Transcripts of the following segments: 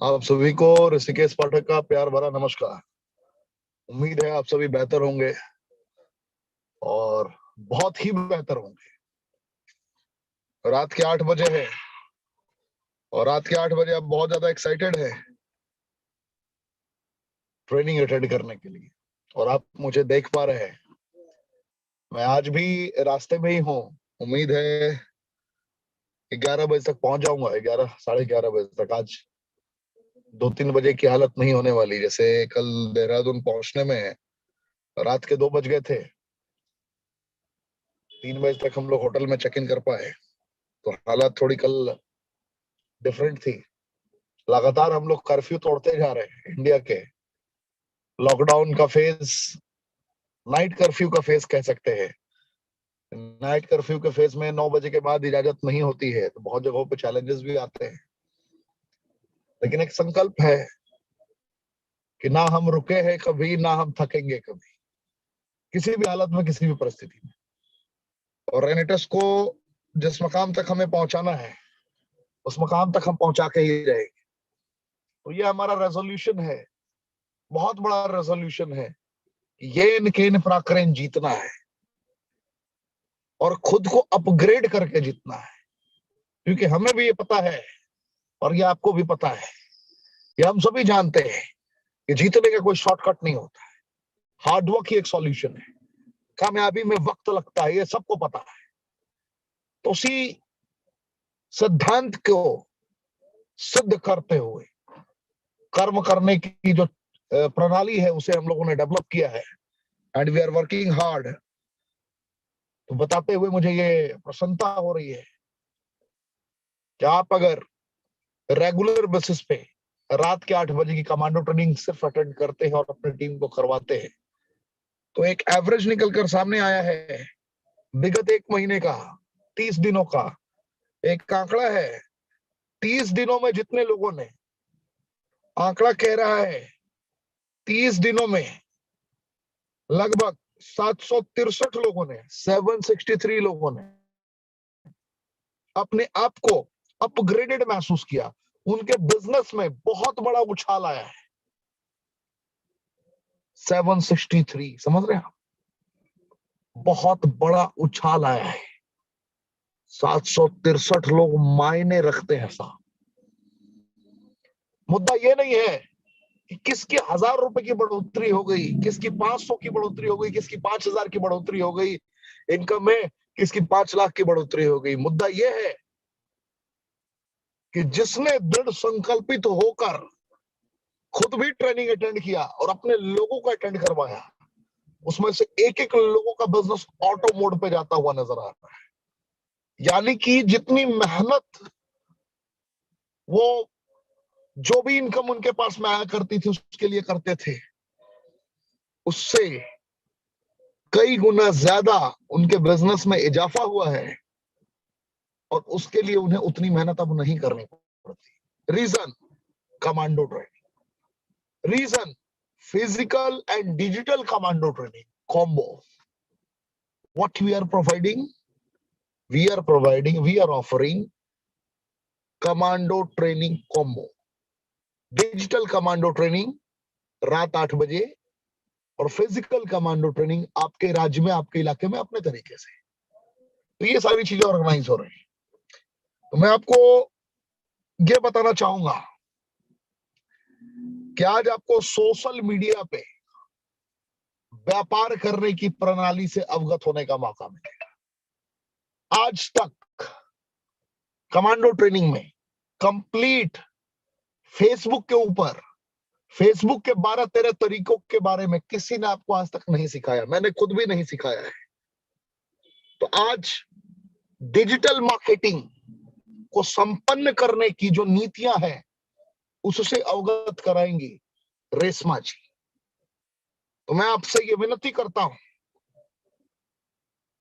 आप सभी को ऋषिकेश पाठक का प्यार भरा नमस्कार। उम्मीद है आप सभी बेहतर होंगे और बहुत ही बेहतर होंगे। रात के 8 बजे है और रात के 8 बजे आप बहुत ज्यादा एक्साइटेड है ट्रेनिंग अटेंड करने के लिए और आप मुझे देख पा रहे हैं। मैं आज भी रास्ते में ही हूँ। उम्मीद है 11 बजे तक पहुंच जाऊंगा। 11 साढ़े 11 बजे तक। आज 2-3 बजे की हालत नहीं होने वाली। जैसे कल देहरादून पहुंचने में रात के 2 बज गए थे। 3 बजे तक हम लोग होटल में चेक इन कर पाए, तो हालत थोड़ी कल डिफरेंट थी। लगातार हम लोग कर्फ्यू तोड़ते जा रहे हैं। इंडिया के लॉकडाउन का फेज नाइट कर्फ्यू का फेज कह सकते हैं। नाइट कर्फ्यू के फेज में 9 बजे के बाद इजाजत नहीं होती है, तो बहुत जगहों पे चैलेंजेस भी आते हैं। लेकिन एक संकल्प है कि ना हम रुके हैं कभी, ना हम थकेंगे कभी, किसी भी हालत में, किसी भी परिस्थिति में। और रेनेटस को जिस मकाम तक हमें पहुंचाना है उस मकाम तक हम पहुंचा के ही रहेंगे। तो ये हमारा रेजोल्यूशन है, बहुत बड़ा रेजोल्यूशन है। येन केन पराक्रम जीतना है और खुद को अपग्रेड करके जीतना है। क्योंकि हमें भी ये पता है और ये आपको भी पता है, ये हम सभी जानते हैं कि जीतने का कोई शॉर्टकट नहीं होता है। हार्डवर्क ही एक सॉल्यूशन है। कामयाबी में वक्त लगता है, ये सबको पता है। तो उसी सिद्धांत को सिद्ध करते हुए कर्म करने की जो प्रणाली है उसे हम लोगों ने डेवलप किया है and we are working hard. तो बताते हुए मुझे ये प्रसन्नता हो रही है कि आप अगर रेगुलर बेसिस पे रात के 8 बजे की कमांडो ट्रेनिंग सिर्फ अटेंड करते हैं और अपनी टीम को करवाते हैं, तो एक एवरेज निकलकर सामने आया है विगत 1 महीने का, 30 दिनों का एक आंकड़ा है। 30 दिनों में जितने लोगों ने, आंकड़ा कह रहा है 30 दिनों में लगभग 763 लोगों ने, 763 लोगों ने अपने आप को अपग्रेडेड महसूस किया। उनके बिजनेस में बहुत बड़ा उछाल आया है। 763, समझ रहे हैं आप? बहुत बड़ा उछाल आया है। 763 लोग मायने रखते हैं साहब। मुद्दा ये नहीं है कि किसकी 1000 रुपए की बढ़ोतरी हो गई, किसकी 500 की बढ़ोतरी हो गई, किसकी 5000 की बढ़ोतरी हो गई इनकम में, किसकी 5 लाख की बढ़ोतरी हो गई। मुद्दा यह है कि जिसने दृढ़ संकल्पित होकर खुद भी ट्रेनिंग अटेंड किया और अपने लोगों को अटेंड करवाया, उसमें से एक एक लोगों का बिजनेस ऑटो मोड पे जाता हुआ नजर आ रहा है। यानी कि जितनी मेहनत, वो जो भी इनकम उनके पास में आया करती थी उसके लिए करते थे, उससे कई गुना ज्यादा उनके बिजनेस में इजाफा हुआ है और उसके लिए उन्हें उतनी मेहनत अब नहीं करनी पड़ती। Reason commando training, reason physical and digital commando training combo. What we are providing, we are offering commando training combo. Digital commando training रात 8 बजे और फिजिकल कमांडो ट्रेनिंग आपके राज्य में, आपके इलाके में अपने तरीके से। तो ये सारी चीजें ऑर्गेनाइज हो रही है। तो मैं आपको ये बताना चाहूंगा कि आज आपको सोशल मीडिया पे व्यापार करने की प्रणाली से अवगत होने का मौका मिलेगा। आज तक कमांडो ट्रेनिंग में कंप्लीट फेसबुक के ऊपर, फेसबुक के 12-13 तरीकों के बारे में किसी ने आपको आज तक नहीं सिखाया। मैंने खुद भी नहीं सिखाया है। तो आज डिजिटल मार्केटिंग को संपन्न करने की जो नीतियां हैं उससे अवगत कराएंगी रेशमा जी। तो मैं आपसे ये विनती करता हूं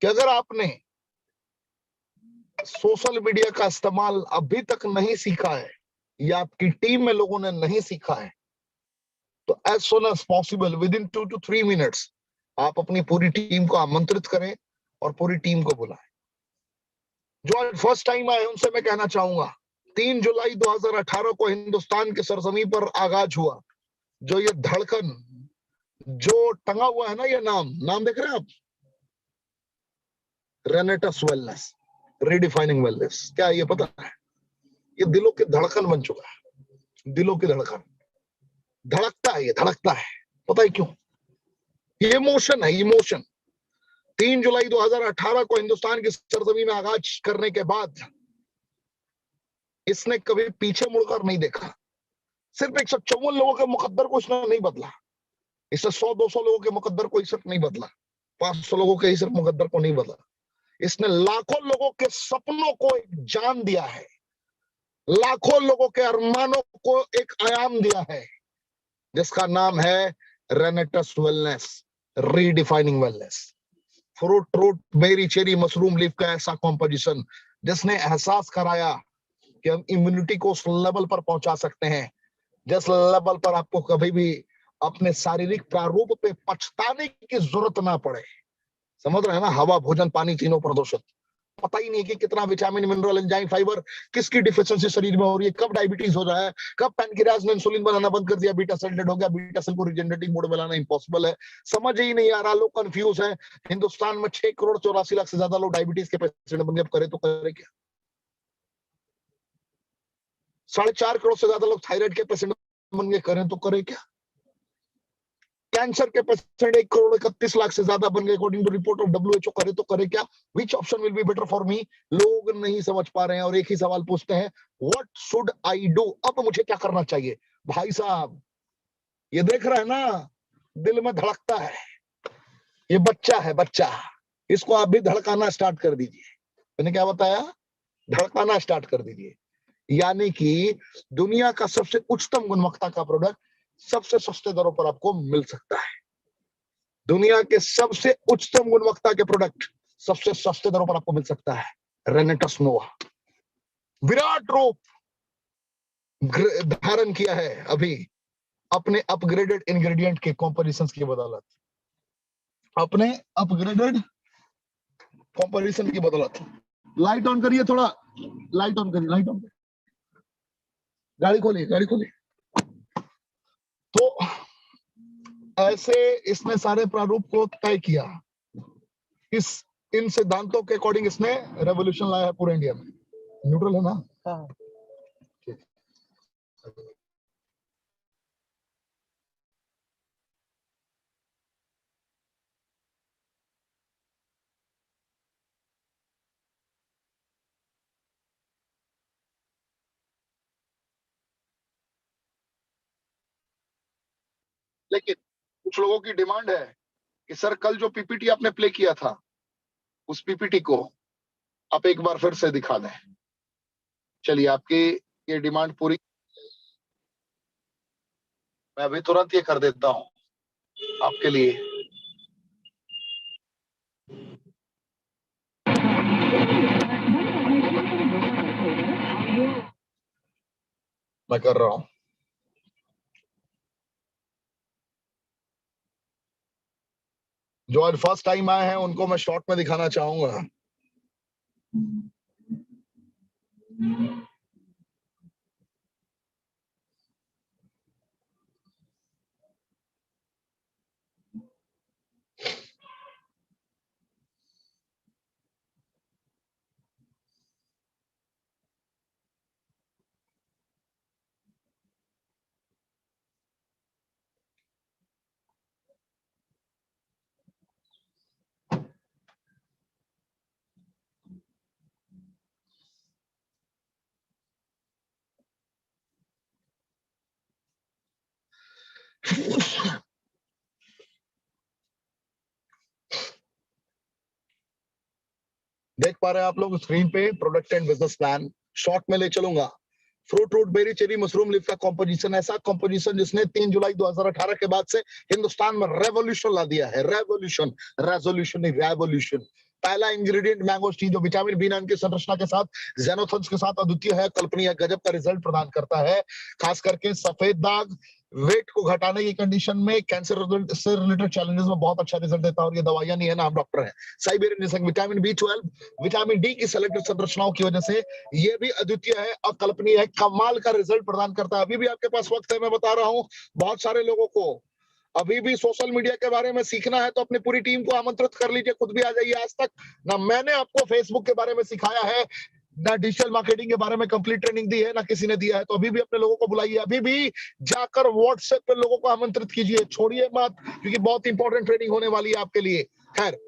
कि अगर आपने सोशल मीडिया का इस्तेमाल अभी तक नहीं सीखा है या आपकी टीम में लोगों ने नहीं सीखा है, तो as soon as possible, within 2 to 3 minutes आप अपनी पूरी टीम को आमंत्रित करें और पूरी टीम को बुलाएं। जो आज फर्स्ट टाइम आए उनसे मैं कहना चाहूंगा 3 जुलाई 2018 को हिंदुस्तान के सरजमी पर आगाज हुआ। जो ये धड़कन जो टंगा हुआ है ना, ये नाम देख रहे हैं आप, रेनेटस वेलनेस, रीडिफाइनिंग वेलनेस। क्या ये पता है? ये दिलों की धड़कन बन चुका है, दिलों की धड़कन। धड़कता है, ये धड़कता है। पता है क्यों? ये इमोशन है, इमोशन। 3 जुलाई 2018 को हिंदुस्तान की सरजमी में आगाज करने के बाद इसने कभी पीछे मुड़कर नहीं देखा। सिर्फ 154 लोगों के मुकद्दर को इसने नहीं बदला। इसने 100-200 लोगों के मुकद्दर को सिर्फ नहीं बदला, 500 लोगों के सिर्फ मुकद्दर को नहीं बदला। इसने लाखों लोगों के सपनों को एक जान दिया है, लाखों लोगों के अरमानों को एक आयाम दिया है, जिसका नाम है Renatus wellness, redefining wellness. Fruit, berry, cherry, mushroom leaf का ऐसा कॉम्पोजिशन जिसने एहसास कराया कि हम इम्यूनिटी को उस लेवल पर पहुंचा सकते हैं जिस लेवल पर आपको कभी भी अपने शारीरिक प्रारूप पे पछताने की जरूरत ना पड़े। समझ रहे हैं ना? हवा, भोजन, पानी तीनों प्रदूषित। पता ही नहीं कि कितना विटामिन, मिनरल, एंजाइम, फाइबर किसकी डिफिशिएंसी शरीर में हो रही है, कब डायबिटीज हो रहा है, कब पैनक्रियाज ने इंसुलिन बनाना बंद कर दिया, बीटा सेल डेड हो गया, बीटा सेल को रिजेनरेटिव मोड में लाना इम्पॉसिबल है। समझ ही नहीं आ रहा, लोग कंफ्यूज हैं। हिंदुस्तान में 6 करोड़ 84 लाख से ज्यादा लोग डायबिटीज के पेशेंट बन गए। अब करे तो करे क्या? 4.5 करोड़ से ज्यादा लोग थायराइड के पेशेंट बन गए, करें तो करे क्या? कैंसर के पेशेंट 1 करोड़ 31 लाख से ज्यादा बन गए according to report of WHO। करे तो करे क्या? Which option will be better for me? लोग नहीं समझ पा रहे हैं और एक ही सवाल पूछते हैं, व्हाट शुड आई डू? अब मुझे क्या करना चाहिए? भाई साहब, ये देख रहे हैं ना, दिल में धड़कता है। ये बच्चा है, बच्चा, इसको आप भी धड़काना स्टार्ट कर दीजिए। मैंने क्या बताया? धड़काना स्टार्ट कर दीजिए। यानी कि दुनिया का सबसे उच्चतम गुणवत्ता का प्रोडक्ट सबसे सस्ते दरों पर आपको मिल सकता है। दुनिया के सबसे उच्चतम गुणवत्ता के प्रोडक्ट सबसे सस्ते दरों पर आपको मिल सकता है। रेनेटस नोवा विराट रूप धारण किया है अभी अपने अपग्रेडेड इंग्रेडिएंट के कॉम्पोजिशंस की बदौलत, अपने अपग्रेडेड कॉम्पोजिशन की बदौलत। लाइट ऑन करिए, थोड़ा लाइट ऑन करिए, लाइट ऑन करिए, गाड़ी खोलिए, गाड़ी खोलिए। तो ऐसे इसने सारे प्रारूप को तय किया। इन सिद्धांतों के अकॉर्डिंग इसने रेवोल्यूशन लाया है पूरे इंडिया में। न्यूट्रल है ना? हाँ। लेकिन कुछ लोगों की डिमांड है कि सर कल जो पीपीटी आपने प्ले किया था उस पीपीटी को आप एक बार फिर से दिखा दें। चलिए, आपकी ये डिमांड पूरी, मैं अभी तुरंत ये कर देता हूं आपके लिए। मैं कर रहा हूं। जो आज फर्स्ट टाइम आए हैं उनको मैं शॉर्ट में दिखाना चाहूंगा। देख पा रहे हैं आप लोग स्क्रीन पे product and business plan. Short में ले चलूंगा। Fruit, berry, cherry, mushroom leaf का कॉम्पोजिशन, ऐसा कॉम्पोजिशन जिसने 3 जुलाई 2018 के बाद से हिंदुस्तान में रेवोल्यूशन ला दिया है। रेवोल्यूशन, रेजोल्यूशन नहीं, रेवोल्यूशन। पहला इंग्रेडिएंट मैंगोस्टीन, जो विटामिन B9 की संरचना के साथ, ज़ेनोथन्स के साथ अद्वितीय है, कल्पनीय, गजब का रिजल्ट प्रदान करता है। खास करके सफेद दाग, वेट को घटाने की कंडीशन में, कैंसर से रिलेटेड चैलेंजेस में बहुत अच्छा रिजल्ट देता है। और ये दवाइयां नहीं है ना, हम डॉक्टर हैं। Siberian zinc vitamin B12, vitamin D की सेलेक्टेड संरचनाओं की वजह से ये भी अद्वितीय है, अकल्पनीय है, कमाल का रिजल्ट प्रदान करता है। अभी भी आपके पास वक्त है, मैं बता रहा हूं बहुत सारे लोगों को अभी भी सोशल मीडिया के बारे में सीखना है तो अपनी पूरी टीम को आमंत्रित कर लीजिए, खुद भी आ जाइए। आज तक ना मैंने आपको फेसबुक के बारे में सिखाया है, ना डिजिटल मार्केटिंग के बारे में कंप्लीट ट्रेनिंग दी है, ना किसी ने दिया है। तो अभी भी अपने लोगों को बुलाइए, अभी भी जाकर व्हाट्सएप पे लोगों को आमंत्रित कीजिए, छोड़िए मत, क्योंकि बहुत इंपॉर्टेंट ट्रेनिंग होने वाली है आपके लिए। खैर,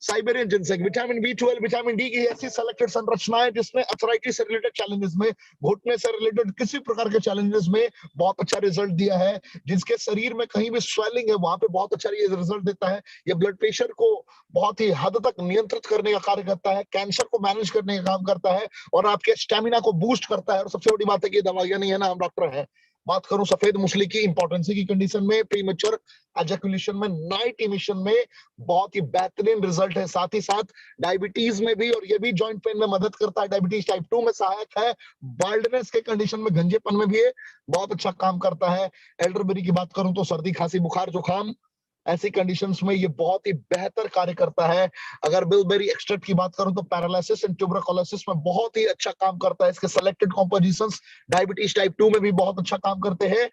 Siberian ginseng vitamin B12, vitamin D की ऐसी सेलेक्टेड संरचनाएं जिसमें अर्थराइटिस से रिलेटेड चैलेंजेस में, घुटने से रिलेटेड किसी प्रकार के चैलेंजेस में बहुत अच्छा रिजल्ट दिया है। जिसके शरीर में कहीं भी स्वेलिंग है वहां पे बहुत अच्छा ये रिजल्ट देता है। ये ब्लड प्रेशर को बहुत ही हद तक नियंत्रित करने का कार्य करता है, कैंसर को मैनेज करने का काम करता है, और आपके स्टेमिना को बूस्ट करता है। और सबसे बड़ी बात है कि दवाइयां नहीं है ना, हम डॉक्टर हैं। बात करूं सफेद मूसली की इंपॉर्टेंस की कंडीशन में, प्रीमेच्योर एजैकुलेशन में, नाइट इमिशन में बहुत ही बेहतरीन रिजल्ट है। साथ ही साथ डायबिटीज में भी, और ये भी जॉइंट पेन में मदद करता है, डायबिटीज टाइप 2 में सहायक है, बाल्डनेस के कंडीशन में, गंजेपन में भी ये बहुत अच्छा काम करता है। एल्डरबेरी की बात करूं तो सर्दी, खांसी, बुखार, जुकाम ऐसी कंडीशंस में ये बहुत ही बेहतर कार्य करता है। अगर बिलबेरी एक्सट्रैक्ट की बात करूं तो पैरालिसिस एंड ट्यूबरकुलोसिस में बहुत ही अच्छा काम करता है। इसके सेलेक्टेड कॉम्पोजिशंस डायबिटीज टाइप 2 में भी बहुत अच्छा काम करते हैं।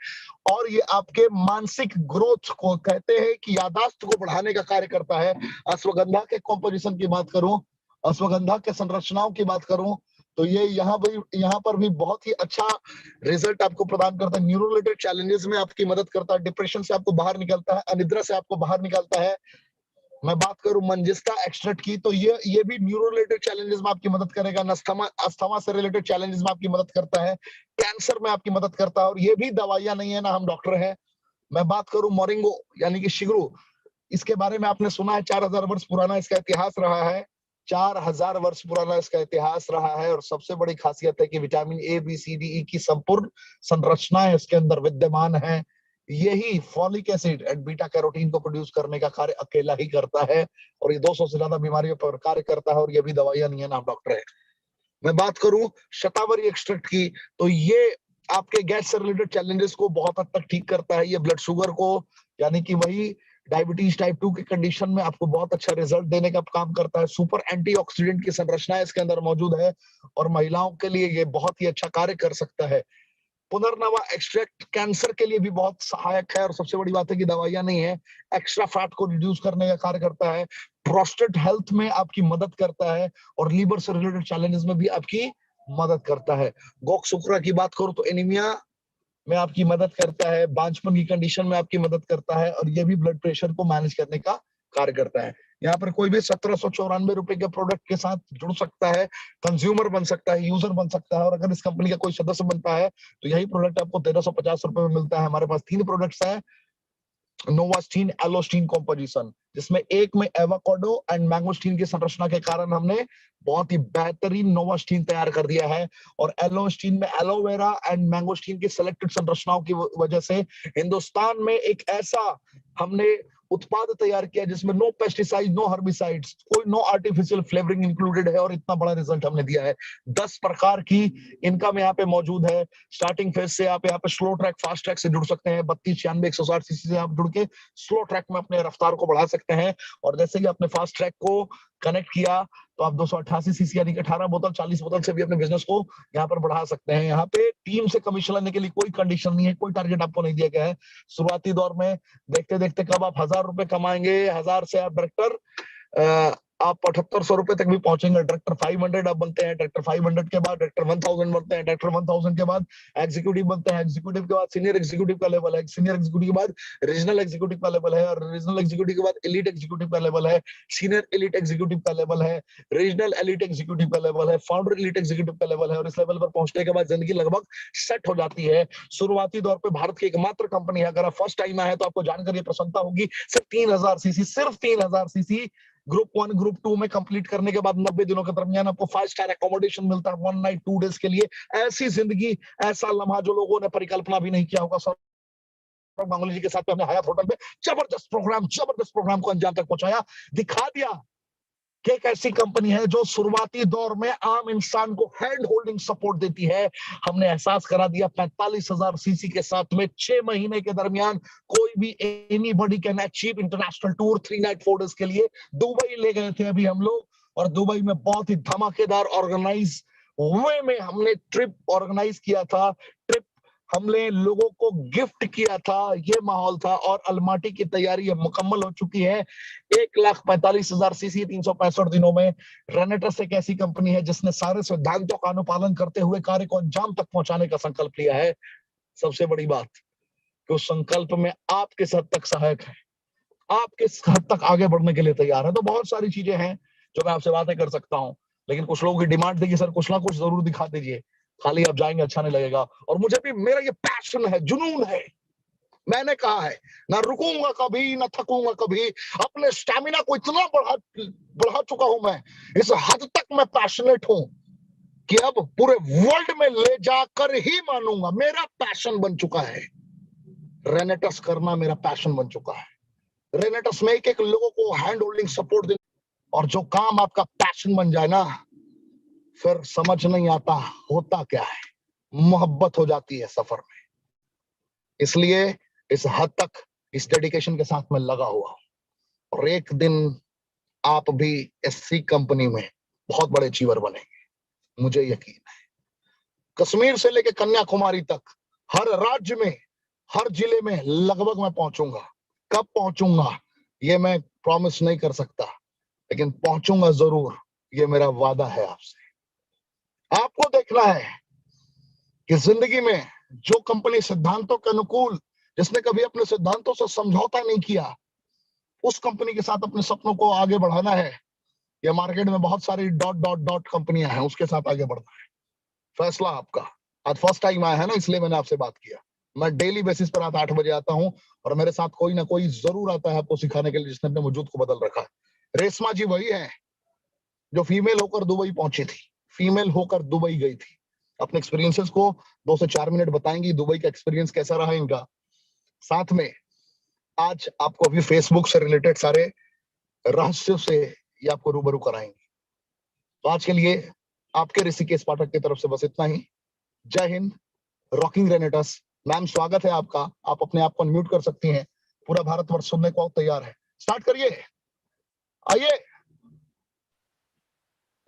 और ये आपके मानसिक ग्रोथ को, कहते हैं कि यादाश्त को बढ़ाने का कार्य करता है। अश्वगंधा के कॉम्पोजिशन की बात करूं, अश्वगंधा के संरचनाओं की बात करूं तो ये यहाँ पर भी बहुत ही अच्छा रिजल्ट आपको प्रदान करता है। न्यूरो रिलेटेड चैलेंजेस में आपकी मदद करता है, डिप्रेशन से आपको बाहर निकलता है, अनिद्रा से आपको बाहर निकालता है। मैं बात करूं मंजिस्टा एक्सट्रैक्ट की तो ये भी न्यूरो रिलेटेड चैलेंजेस में आपकी मदद करेगा, अस्थमा से रिलेटेड चैलेंजेस में आपकी मदद करता है, कैंसर में आपकी मदद करता है। और ये भी दवाइयां नहीं है ना, हम डॉक्टर हैं। मैं बात करूं मोरिंगो यानी कि शिगरू, इसके बारे में आपने सुना है, 4000 वर्ष पुराना इसका इतिहास रहा है। 4000 वर्ष पुराना इसका इतिहास रहा है। और सबसे बड़ी खासियत है कि vitamin A B C D E की संपूर्ण संरचनाएं इसके अंदर विद्यमान है। यही folic acid and beta carotene को प्रोड्यूस करने का कार्य अकेला ही करता है। और ये 200 से ज्यादा बीमारियों पर कार्य करता है। और ये भी दवाइयां नहीं है ना, डॉक्टर है। मैं बात करूं शतावरी एक्सट्रैक्ट की तो ये आपके गैस से रिलेटेड चैलेंजेस को बहुत हद तक ठीक करता है। ये ब्लड शुगर को, यानी कि वही डायबिटीज टाइप 2 की कंडीशन में आपको बहुत अच्छा रिजल्ट देने का काम करता है। सुपर एंटीऑक्सीडेंट की संरचना इसके अंदर मौजूद है, और महिलाओं के लिए ये बहुत ही अच्छा कार्य कर सकता है। पुनर्नवा एक्सट्रैक्ट कैंसर के लिए भी बहुत सहायक है। और सबसे बड़ी बात है कि दवाइयां नहीं है, एक्स्ट्रा फैट को रिड्यूस करने का कार्य करता है, प्रोस्टेट हेल्थ में आपकी मदद करता है, और लीवर से रिलेटेड चैलेंजेस में भी आपकी मदद करता है। गोक्सुक्रा की बात करूं तो एनीमिया में आपकी मदद करता है, बांझपन की कंडीशन में आपकी मदद करता है, और ये भी ब्लड प्रेशर को मैनेज करने का कार्य करता है। यहाँ पर कोई भी 1794 रुपए के प्रोडक्ट के साथ जुड़ सकता है, कंज्यूमर बन सकता है, यूजर बन सकता है। और अगर इस कंपनी का कोई सदस्य बनता है तो यही प्रोडक्ट आपको 1350 रुपए में मिलता है। हमारे पास 3 प्रोडक्ट्स हैं, नोवास्टीन एलोस्टीन कॉम्पोजिशन, जिसमें एक में एवोकाडो एंड मैंगोस्टीन की संरचना के कारण हमने बहुत ही बेहतरीन नोवास्टीन तैयार कर दिया है। और एलोस्टीन में एलोवेरा एंड मैंगोस्टीन की सेलेक्टेड संरचनाओं की वजह से हिंदुस्तान में एक ऐसा हमने उत्पाद तैयार किया जिसमें नो पेस्टिसाइड, नो हर्बिसाइड्स, कोई नो आर्टिफिशियल फ्लेवरिंग इंक्लूडेड है। और इतना बड़ा रिजल्ट हमने दिया है। 10 प्रकार की इनकम यहाँ पे मौजूद है। स्टार्टिंग फेज से आप यहाँ पे स्लो ट्रैक, फास्ट ट्रैक से जुड़ सकते हैं। 32, 96, 160 सीसी से आप जुड़ के स्लो ट्रैक में अपने रफ्तार को बढ़ा सकते हैं। और जैसे ही आपने फास्ट ट्रैक को कनेक्ट किया तो आप 288 सीसी यानी कि 18 बोतल, 40 बोतल से भी अपने बिजनेस को यहाँ पर बढ़ा सकते हैं। यहाँ पे टीम से कमीशन लेने के लिए कोई कंडीशन नहीं है, कोई टारगेट आपको नहीं दिया गया है। शुरुआती दौर में देखते देखते कब आप 1000 रुपए कमाएंगे, 1000 से आप डायरेक्टर आप 7800 रुपए तक भी पहुंचेंगे। डायरेक्टर 500 आप बनते हैं, डायरेक्टर 500 के बाद डायरेक्टर 1000 बनते हैं, डायरेक्टर 1000 के बाद एग्जीक्यूटिव बनते हैं, एग्जीक्यूटिव के बाद सीनियर एग्जीक्यूटिव का लेवल है, सीनियर एग्जीक्यूटिव के बाद रीजनल एग्जीक्यूटिव का लेवल है, और रीजनल एग्जीक्यूटिव के बाद एलीट एग्जीक्यूटिव का लेवल है, सीनियर एलीट एग्जीक्यूटिव का लेवल है, रीजनल एलीट एग्जीक्यूटिव का लेवल है, फाउंडर एलीट एग्जीक्यूटिव का लेवल है। और इस लेवल पर पहुंचने के बाद जिंदगी लगभग सेट हो जाती है। शुरुआती दौर पे भारत की एकमात्र कंपनी है, अगर आप फर्स्ट टाइम आए तो आपको जानकर ये प्रसन्नता होगी, सिर्फ 3000 सीसी, सिर्फ 3000 सीसी ग्रुप 1 ग्रुप 2 में कंप्लीट करने के बाद 90 दिनों के दरमियान आपको 5 स्टार अकोमोडेशन मिलता है 1 नाइट 2 डेज के लिए। ऐसी जिंदगी, ऐसा लम्हा जो लोगों ने परिकल्पना भी नहीं किया होगा। सौरभ गांगुली जी के साथ में हमने हयात होटल में जबरदस्त प्रोग्राम को अंजाम तक पहुंचाया, दिखा दिया कि एक ऐसी कंपनी है जो शुरुआती दौर में आम इंसान को हैंड होल्डिंग सपोर्ट देती है। हमने एहसास करा दिया 45,000 सीसी के साथ में 6 महीने के दरमियान कोई भी anybody can achieve international tour 3 night 4 days के लिए। दुबई ले गए थे अभी हम लोग, और दुबई में बहुत ही धमाकेदार ऑर्गेनाइज वे में हमने ट्रिप ऑर्गेनाइज किया था। ट्रिप हमने लोगों को गिफ्ट किया था, ये माहौल था, और अलमाटी की तैयारी अब मुकम्मल हो चुकी है। 1,45,000 सीसी 365 दिनों में। रेनेटस एक ऐसी कंपनी है जिसने सारे सिद्धांतों का अनुपालन करते हुए कार्य को अंजाम तक पहुंचाने का संकल्प लिया है। सबसे बड़ी बात कि उस संकल्प में आप किस हद तक सहायक है, आप किस हद तक आगे बढ़ने के लिए तैयार है। तो बहुत सारी चीजें हैं जो मैं आपसे बातें कर सकता हूं, लेकिन कुछ लोगों की डिमांड थी कि सर कुछ ना कुछ जरूर दिखा दीजिए, खाली आप जाएंगे अच्छा नहीं लगेगा। और मुझे भी, मेरा ये पैशन है, जुनून है। मैंने कहा है ना रुकूंगा कभी, ना थकूंगा कभी। अपने स्टैमिना को इतना बढ़ा चुका हूं मैं, इस हद तक मैं पैशनेट हूं कि अब पूरे वर्ल्ड में ले जाकर ही मानूंगा। मेरा पैशन बन चुका है, रेनेटस करना मेरा पैशन बन चुका है। रेनेटस में एक एक लोगों को हैंड होल्डिंग सपोर्ट देना, और जो काम आपका पैशन बन जाए ना, फिर समझ नहीं आता होता क्या है, मोहब्बत हो जाती है सफर में। इसलिए इस हद तक इस डेडिकेशन के साथ मैं लगा हुआ हूं, और एक दिन आप भी ऐसी कंपनी में बहुत बड़े अचीवर बनेंगे, मुझे यकीन है। कश्मीर से लेकर कन्याकुमारी तक हर राज्य में, हर जिले में लगभग मैं पहुंचूंगा। कब पहुंचूंगा ये मैं प्रॉमिस नहीं कर सकता, लेकिन पहुंचूंगा जरूर, ये मेरा वादा है आपसे। आपको देखना है कि जिंदगी में जो कंपनी सिद्धांतों के अनुकूल, जिसने कभी अपने सिद्धांतों से समझौता नहीं किया, उस कंपनी के साथ अपने सपनों को आगे बढ़ाना है। या मार्केट में बहुत सारी डॉट डॉट डॉट कंपनियां हैं, उसके साथ आगे बढ़ना है। फैसला आपका। आज फर्स्ट टाइम आया है ना, इसलिए मैंने आपसे बात किया। मैं डेली बेसिस पर रात 8 बजे आता हूं, और मेरे साथ कोई ना कोई जरूर आता है आपको सिखाने के लिए, जिसने अपने वजूद को बदल रखा है। रेशमा जी वही है जो फीमेल होकर दुबई पहुंची थी, फीमेल होकर दुबई गई थी। अपने एक्सपीरियंसेस को 2 से 4 मिनट बताएंगी, दुबई का एक्सपीरियंस कैसा रहा इनका। साथ में आज आपको अभी फेसबुक से रिलेटेड सारे रहस्यों से ये आपको रूबरू कराएंगे। तो आज के लिए आपके ऋषिकेश पाठक की तरफ से बस इतना ही। जय हिंद, रॉकिंग रेनेटस। मैम स्वागत है आपका, आप अपने आप को अनम्यूट कर सकती हैं। पूरा भारतवर्ष सुनने को तैयार है, स्टार्ट करिए, आइए।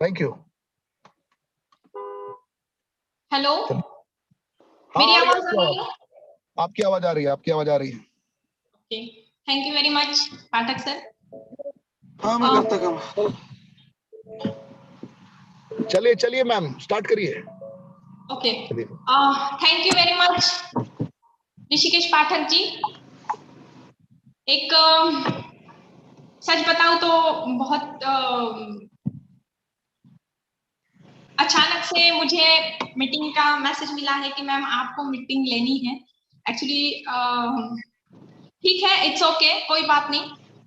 Thank you. हेलो, हाँ, मेरी आवाज आ रही है? आपकी आवाज आ रही है, आपकी आवाज आ रही है। Okay, thank you very much Pathak sir. हाँ मैं करता काम। चलिए चलिए मैम, स्टार्ट करिए। Okay, thank you very much Rishikesh Pathak ji. एक सच बताऊं तो बहुत अचानक से मुझे मीटिंग का मैसेज मिला है कि मैम आपको मीटिंग लेनी है। एक्चुअली ठीक है, इट्स ओके, कोई बात नहीं।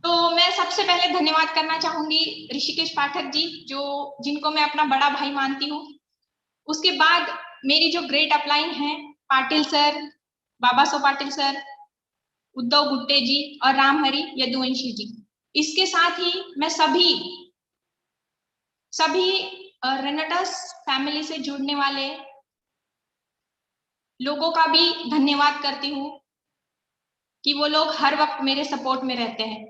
तो मैं सबसे पहले धन्यवाद करना चाहूंगी ऋषिकेश पाठक जी, जिनको मैं अपना बड़ा भाई मानती हूँ। उसके बाद मेरी जो ग्रेट अपलाइन है, पाटिल सर, बाबा सो पाटिल सर, उद्धव गुट्टे जी और रामहरि यदुवंशी जी। इसके साथ ही मैं सभी रेनेटस फैमिली से जुड़ने वाले लोगों का भी धन्यवाद करती हूँ कि वो लोग हर वक्त मेरे सपोर्ट में रहते हैं।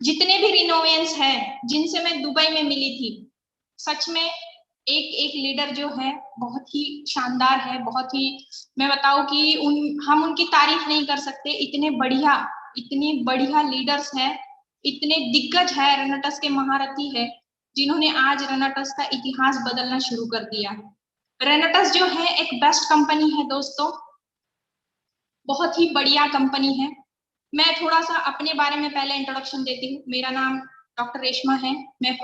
जितने भी रिनोवेंस हैं जिनसे मैं दुबई में मिली थी, सच में एक एक लीडर जो है बहुत ही शानदार है, बहुत ही, मैं बताऊं कि हम उनकी तारीफ नहीं कर सकते। इतने बढ़िया लीडर्स हैं, इतने दिग्गज है, रेनेटस के महारथी है, जिन्होंने आज रेनेटस का इतिहास बदलना शुरू कर दिया है। रेनेटस जो है एक बेस्ट कंपनी है दोस्तों, बहुत ही बढ़िया कंपनी है। मैं थोड़ा सा अपने बारे में पहले इंट्रोडक्शन देती हूँ। मेरा नाम डॉक्टर रेशमा है। मैं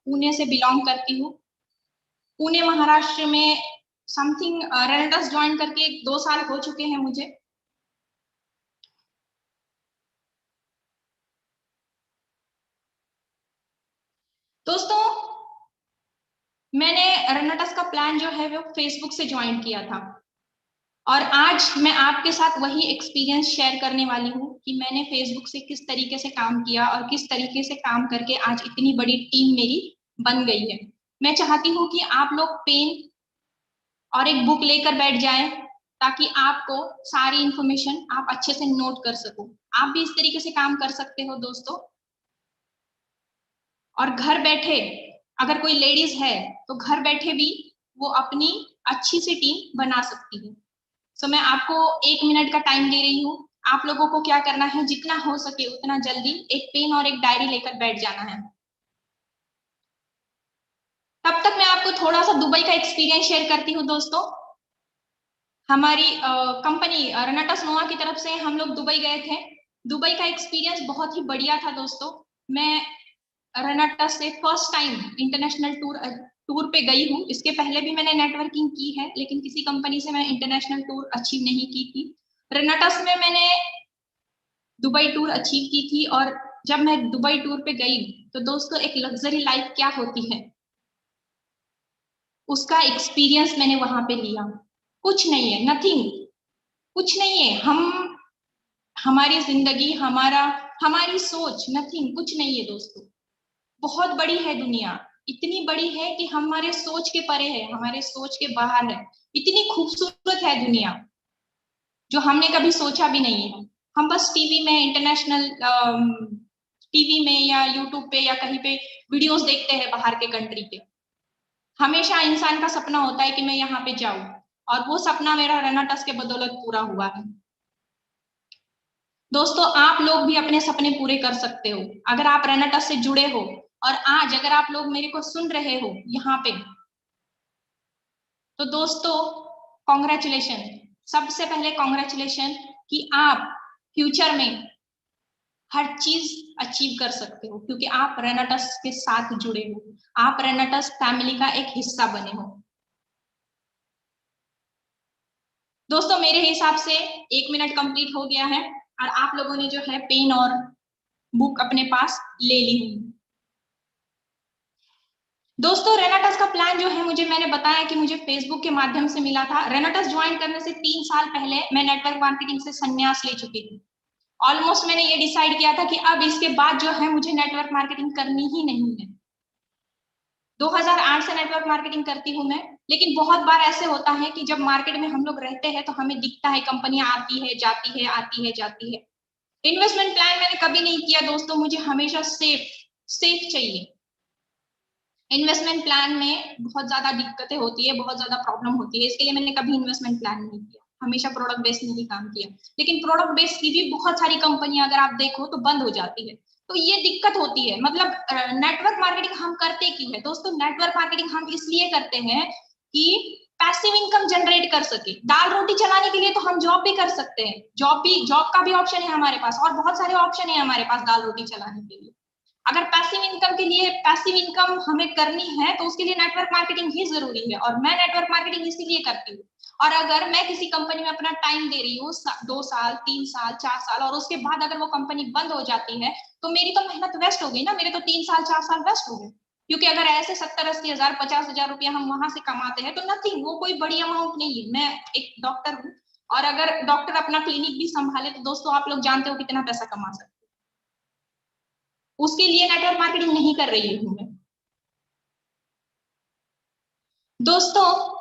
पुणे से बिलोंग करती हूँ। पुणे महाराष्ट्र में समथिंग रेनेटस ज्वाइन करके 2 साल हो चुके हैं मुझे। दोस्तों, मैंने रेनेटस का प्लान जो है वो फेसबुक से ज्वाइन किया था। और आज मैं आपके साथ वही एक्सपीरियंस शेयर करने वाली हूँ कि मैंने फेसबुक से किस तरीके से काम किया और किस तरीके से काम करके आज इतनी बड़ी टीम मेरी बन गई है। मैं चाहती हूँ कि आप लोग पेन और एक बुक लेकर बैठ जाएं ताकि आपको सारी इंफॉर्मेशन आप अच्छे से नोट कर सको। आप भी इस तरीके से काम कर सकते हो दोस्तों। और घर बैठे अगर कोई लेडीज है तो घर बैठे भी वो अपनी अच्छी सी टीम बना सकती है। सो मैं आपको 1 मिनट का टाइम दे रही हूँ। आप लोगों को क्या करना है, जितना हो सके उतना जल्दी एक पेन और एक डायरी लेकर बैठ जाना है। तब तक मैं आपको थोड़ा सा दुबई का एक्सपीरियंस शेयर करती हूँ दोस्तों। हमारी कंपनी रेनाटस नोवा की तरफ से हम लोग दुबई गए थे। दुबई का एक्सपीरियंस बहुत ही बढ़िया था दोस्तों। मैं रेनाटस से फर्स्ट टाइम इंटरनेशनल टूर पे गई हूँ। इसके पहले भी मैंने नेटवर्किंग की है, लेकिन किसी कंपनी से मैं इंटरनेशनल टूर अचीव नहीं की थी। रेनाटस में मैंने दुबई टूर अचीव की थी। और जब मैं दुबई टूर पे गई तो दोस्तों एक लग्जरी लाइफ क्या होती है उसका एक्सपीरियंस मैंने वहां पे लिया। कुछ नहीं है, नथिंग, कुछ नहीं है। हमारी जिंदगी, हमारी सोच, नथिंग, कुछ नहीं है दोस्तों। बहुत बड़ी है दुनिया, इतनी बड़ी है कि हमारे सोच के परे है, हमारे सोच के बाहर है। इतनी खूबसूरत है दुनिया जो हमने कभी सोचा भी नहीं है। हम बस टीवी में, इंटरनेशनल टीवी में या यूट्यूब पे या कहीं पे वीडियोस देखते हैं बाहर के कंट्री के। हमेशा इंसान का सपना होता है कि मैं यहाँ पे जाऊं, और वो सपना मेरा रेनाटस के बदौलत पूरा हुआ है। दोस्तों आप लोग भी अपने सपने पूरे कर सकते हो अगर आप रेनाटस से जुड़े हो। और आज अगर आप लोग मेरे को सुन रहे हो यहाँ पे, तो दोस्तों कॉन्ग्रेचुलेशन। सबसे पहले कॉन्ग्रेचुलेशन कि आप फ्यूचर में हर चीज अचीव कर सकते हो, क्योंकि आप रेनाटस के साथ जुड़े हो, आप रेनाटस फैमिली का एक हिस्सा बने हो। दोस्तों मेरे हिसाब से 1 मिनट कंप्लीट हो गया है और आप लोगों ने जो है पेन और बुक अपने पास ले ली हुई। दोस्तों रेनाटस का प्लान जो है, मैंने बताया कि मुझे फेसबुक के माध्यम से मिला था। रेनाटस ज्वाइन करने से 3 साल पहले मैं नेटवर्क मार्केटिंग से संन्यास ले चुकी थी। ऑलमोस्ट मैंने ये डिसाइड किया था कि अब इसके बाद जो है मुझे नेटवर्क मार्केटिंग करनी ही नहीं है। 2008 से नेटवर्क मार्केटिंग करती हूँ मैं। लेकिन बहुत बार ऐसे होता है कि जब मार्केट में हम लोग रहते हैं तो हमें दिखता है कंपनियां आती है जाती है, आती है जाती है। इन्वेस्टमेंट प्लान मैंने कभी नहीं किया दोस्तों, मुझे हमेशा सेफ चाहिए। इन्वेस्टमेंट प्लान में बहुत ज्यादा दिक्कतें होती है, बहुत ज्यादा प्रॉब्लम होती है, इसके लिए मैंने कभी इन्वेस्टमेंट प्लान नहीं किया। हमेशा प्रोडक्ट बेस्ड में ही काम किया। लेकिन प्रोडक्ट बेस्ड की भी बहुत सारी कंपनियां अगर आप देखो तो बंद हो जाती है, तो ये दिक्कत होती है। मतलब नेटवर्क मार्केटिंग हम करते क्यों है दोस्तों? नेटवर्क मार्केटिंग हम इसलिए करते हैं कि पैसिव इनकम जनरेट कर सके। दाल रोटी चलाने के लिए तो हम जॉब भी कर सकते हैं, जॉब का भी ऑप्शन है हमारे पास, और बहुत सारे ऑप्शन है हमारे पास दाल रोटी चलाने के लिए। अगर पैसिव इनकम के लिए पैसिव इनकम हमें करनी है तो उसके लिए नेटवर्क मार्केटिंग ही जरूरी है, और मैं नेटवर्क मार्केटिंग इसीलिए करती हूँ। और अगर मैं किसी कंपनी में अपना टाइम दे रही हूँ 2 साल, 3 साल, 4 साल, और उसके बाद अगर वो कंपनी बंद हो जाती है तो मेरी तो मेहनत वेस्ट हो गई ना, मेरे तो 3 साल 4 साल वेस्ट हो गए। क्योंकि अगर ऐसे 70-80 हजार 50 हजार रुपया हम वहां से कमाते हैं तो नथिंग, वो कोई बड़ी अमाउंट नहीं है। मैं एक डॉक्टर हूँ, और अगर डॉक्टर अपना क्लिनिक भी संभाले तो दोस्तों आप लोग जानते हो कितना पैसा कमा सकते हैं। उसके लिए नेटवर्क मार्केटिंग नहीं कर रही हूं मैं दोस्तों।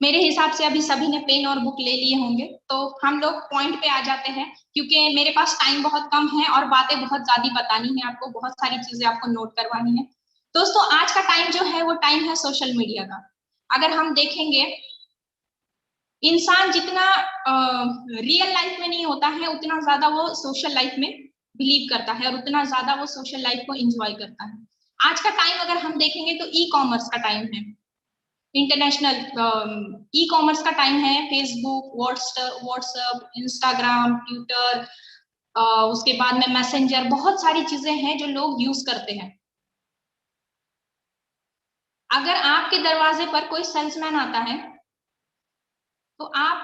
मेरे हिसाब से अभी सभी ने पेन और बुक ले लिए होंगे, तो हम लोग पॉइंट पे आ जाते हैं, क्योंकि मेरे पास टाइम बहुत कम है और बातें बहुत ज्यादा बतानी है आपको, बहुत सारी चीजें आपको नोट करवानी है। दोस्तों आज का टाइम जो है वो टाइम है सोशल मीडिया का। अगर हम देखेंगे, इंसान जितना रियल लाइफ में नहीं होता है उतना ज्यादा वो सोशल लाइफ में बिलीव करता है, और उतना ज्यादा वो सोशल लाइफ को एंजॉय करता है। आज का टाइम अगर हम देखेंगे तो ई कॉमर्स का टाइम है, इंटरनेशनल ई कॉमर्स का टाइम है। फेसबुक, व्हाट्सएप, इंस्टाग्राम, ट्विटर, उसके बाद में मैसेंजर, बहुत सारी चीजें हैं जो लोग यूज करते हैं। अगर आपके दरवाजे पर कोई सेल्समैन आता है तो आप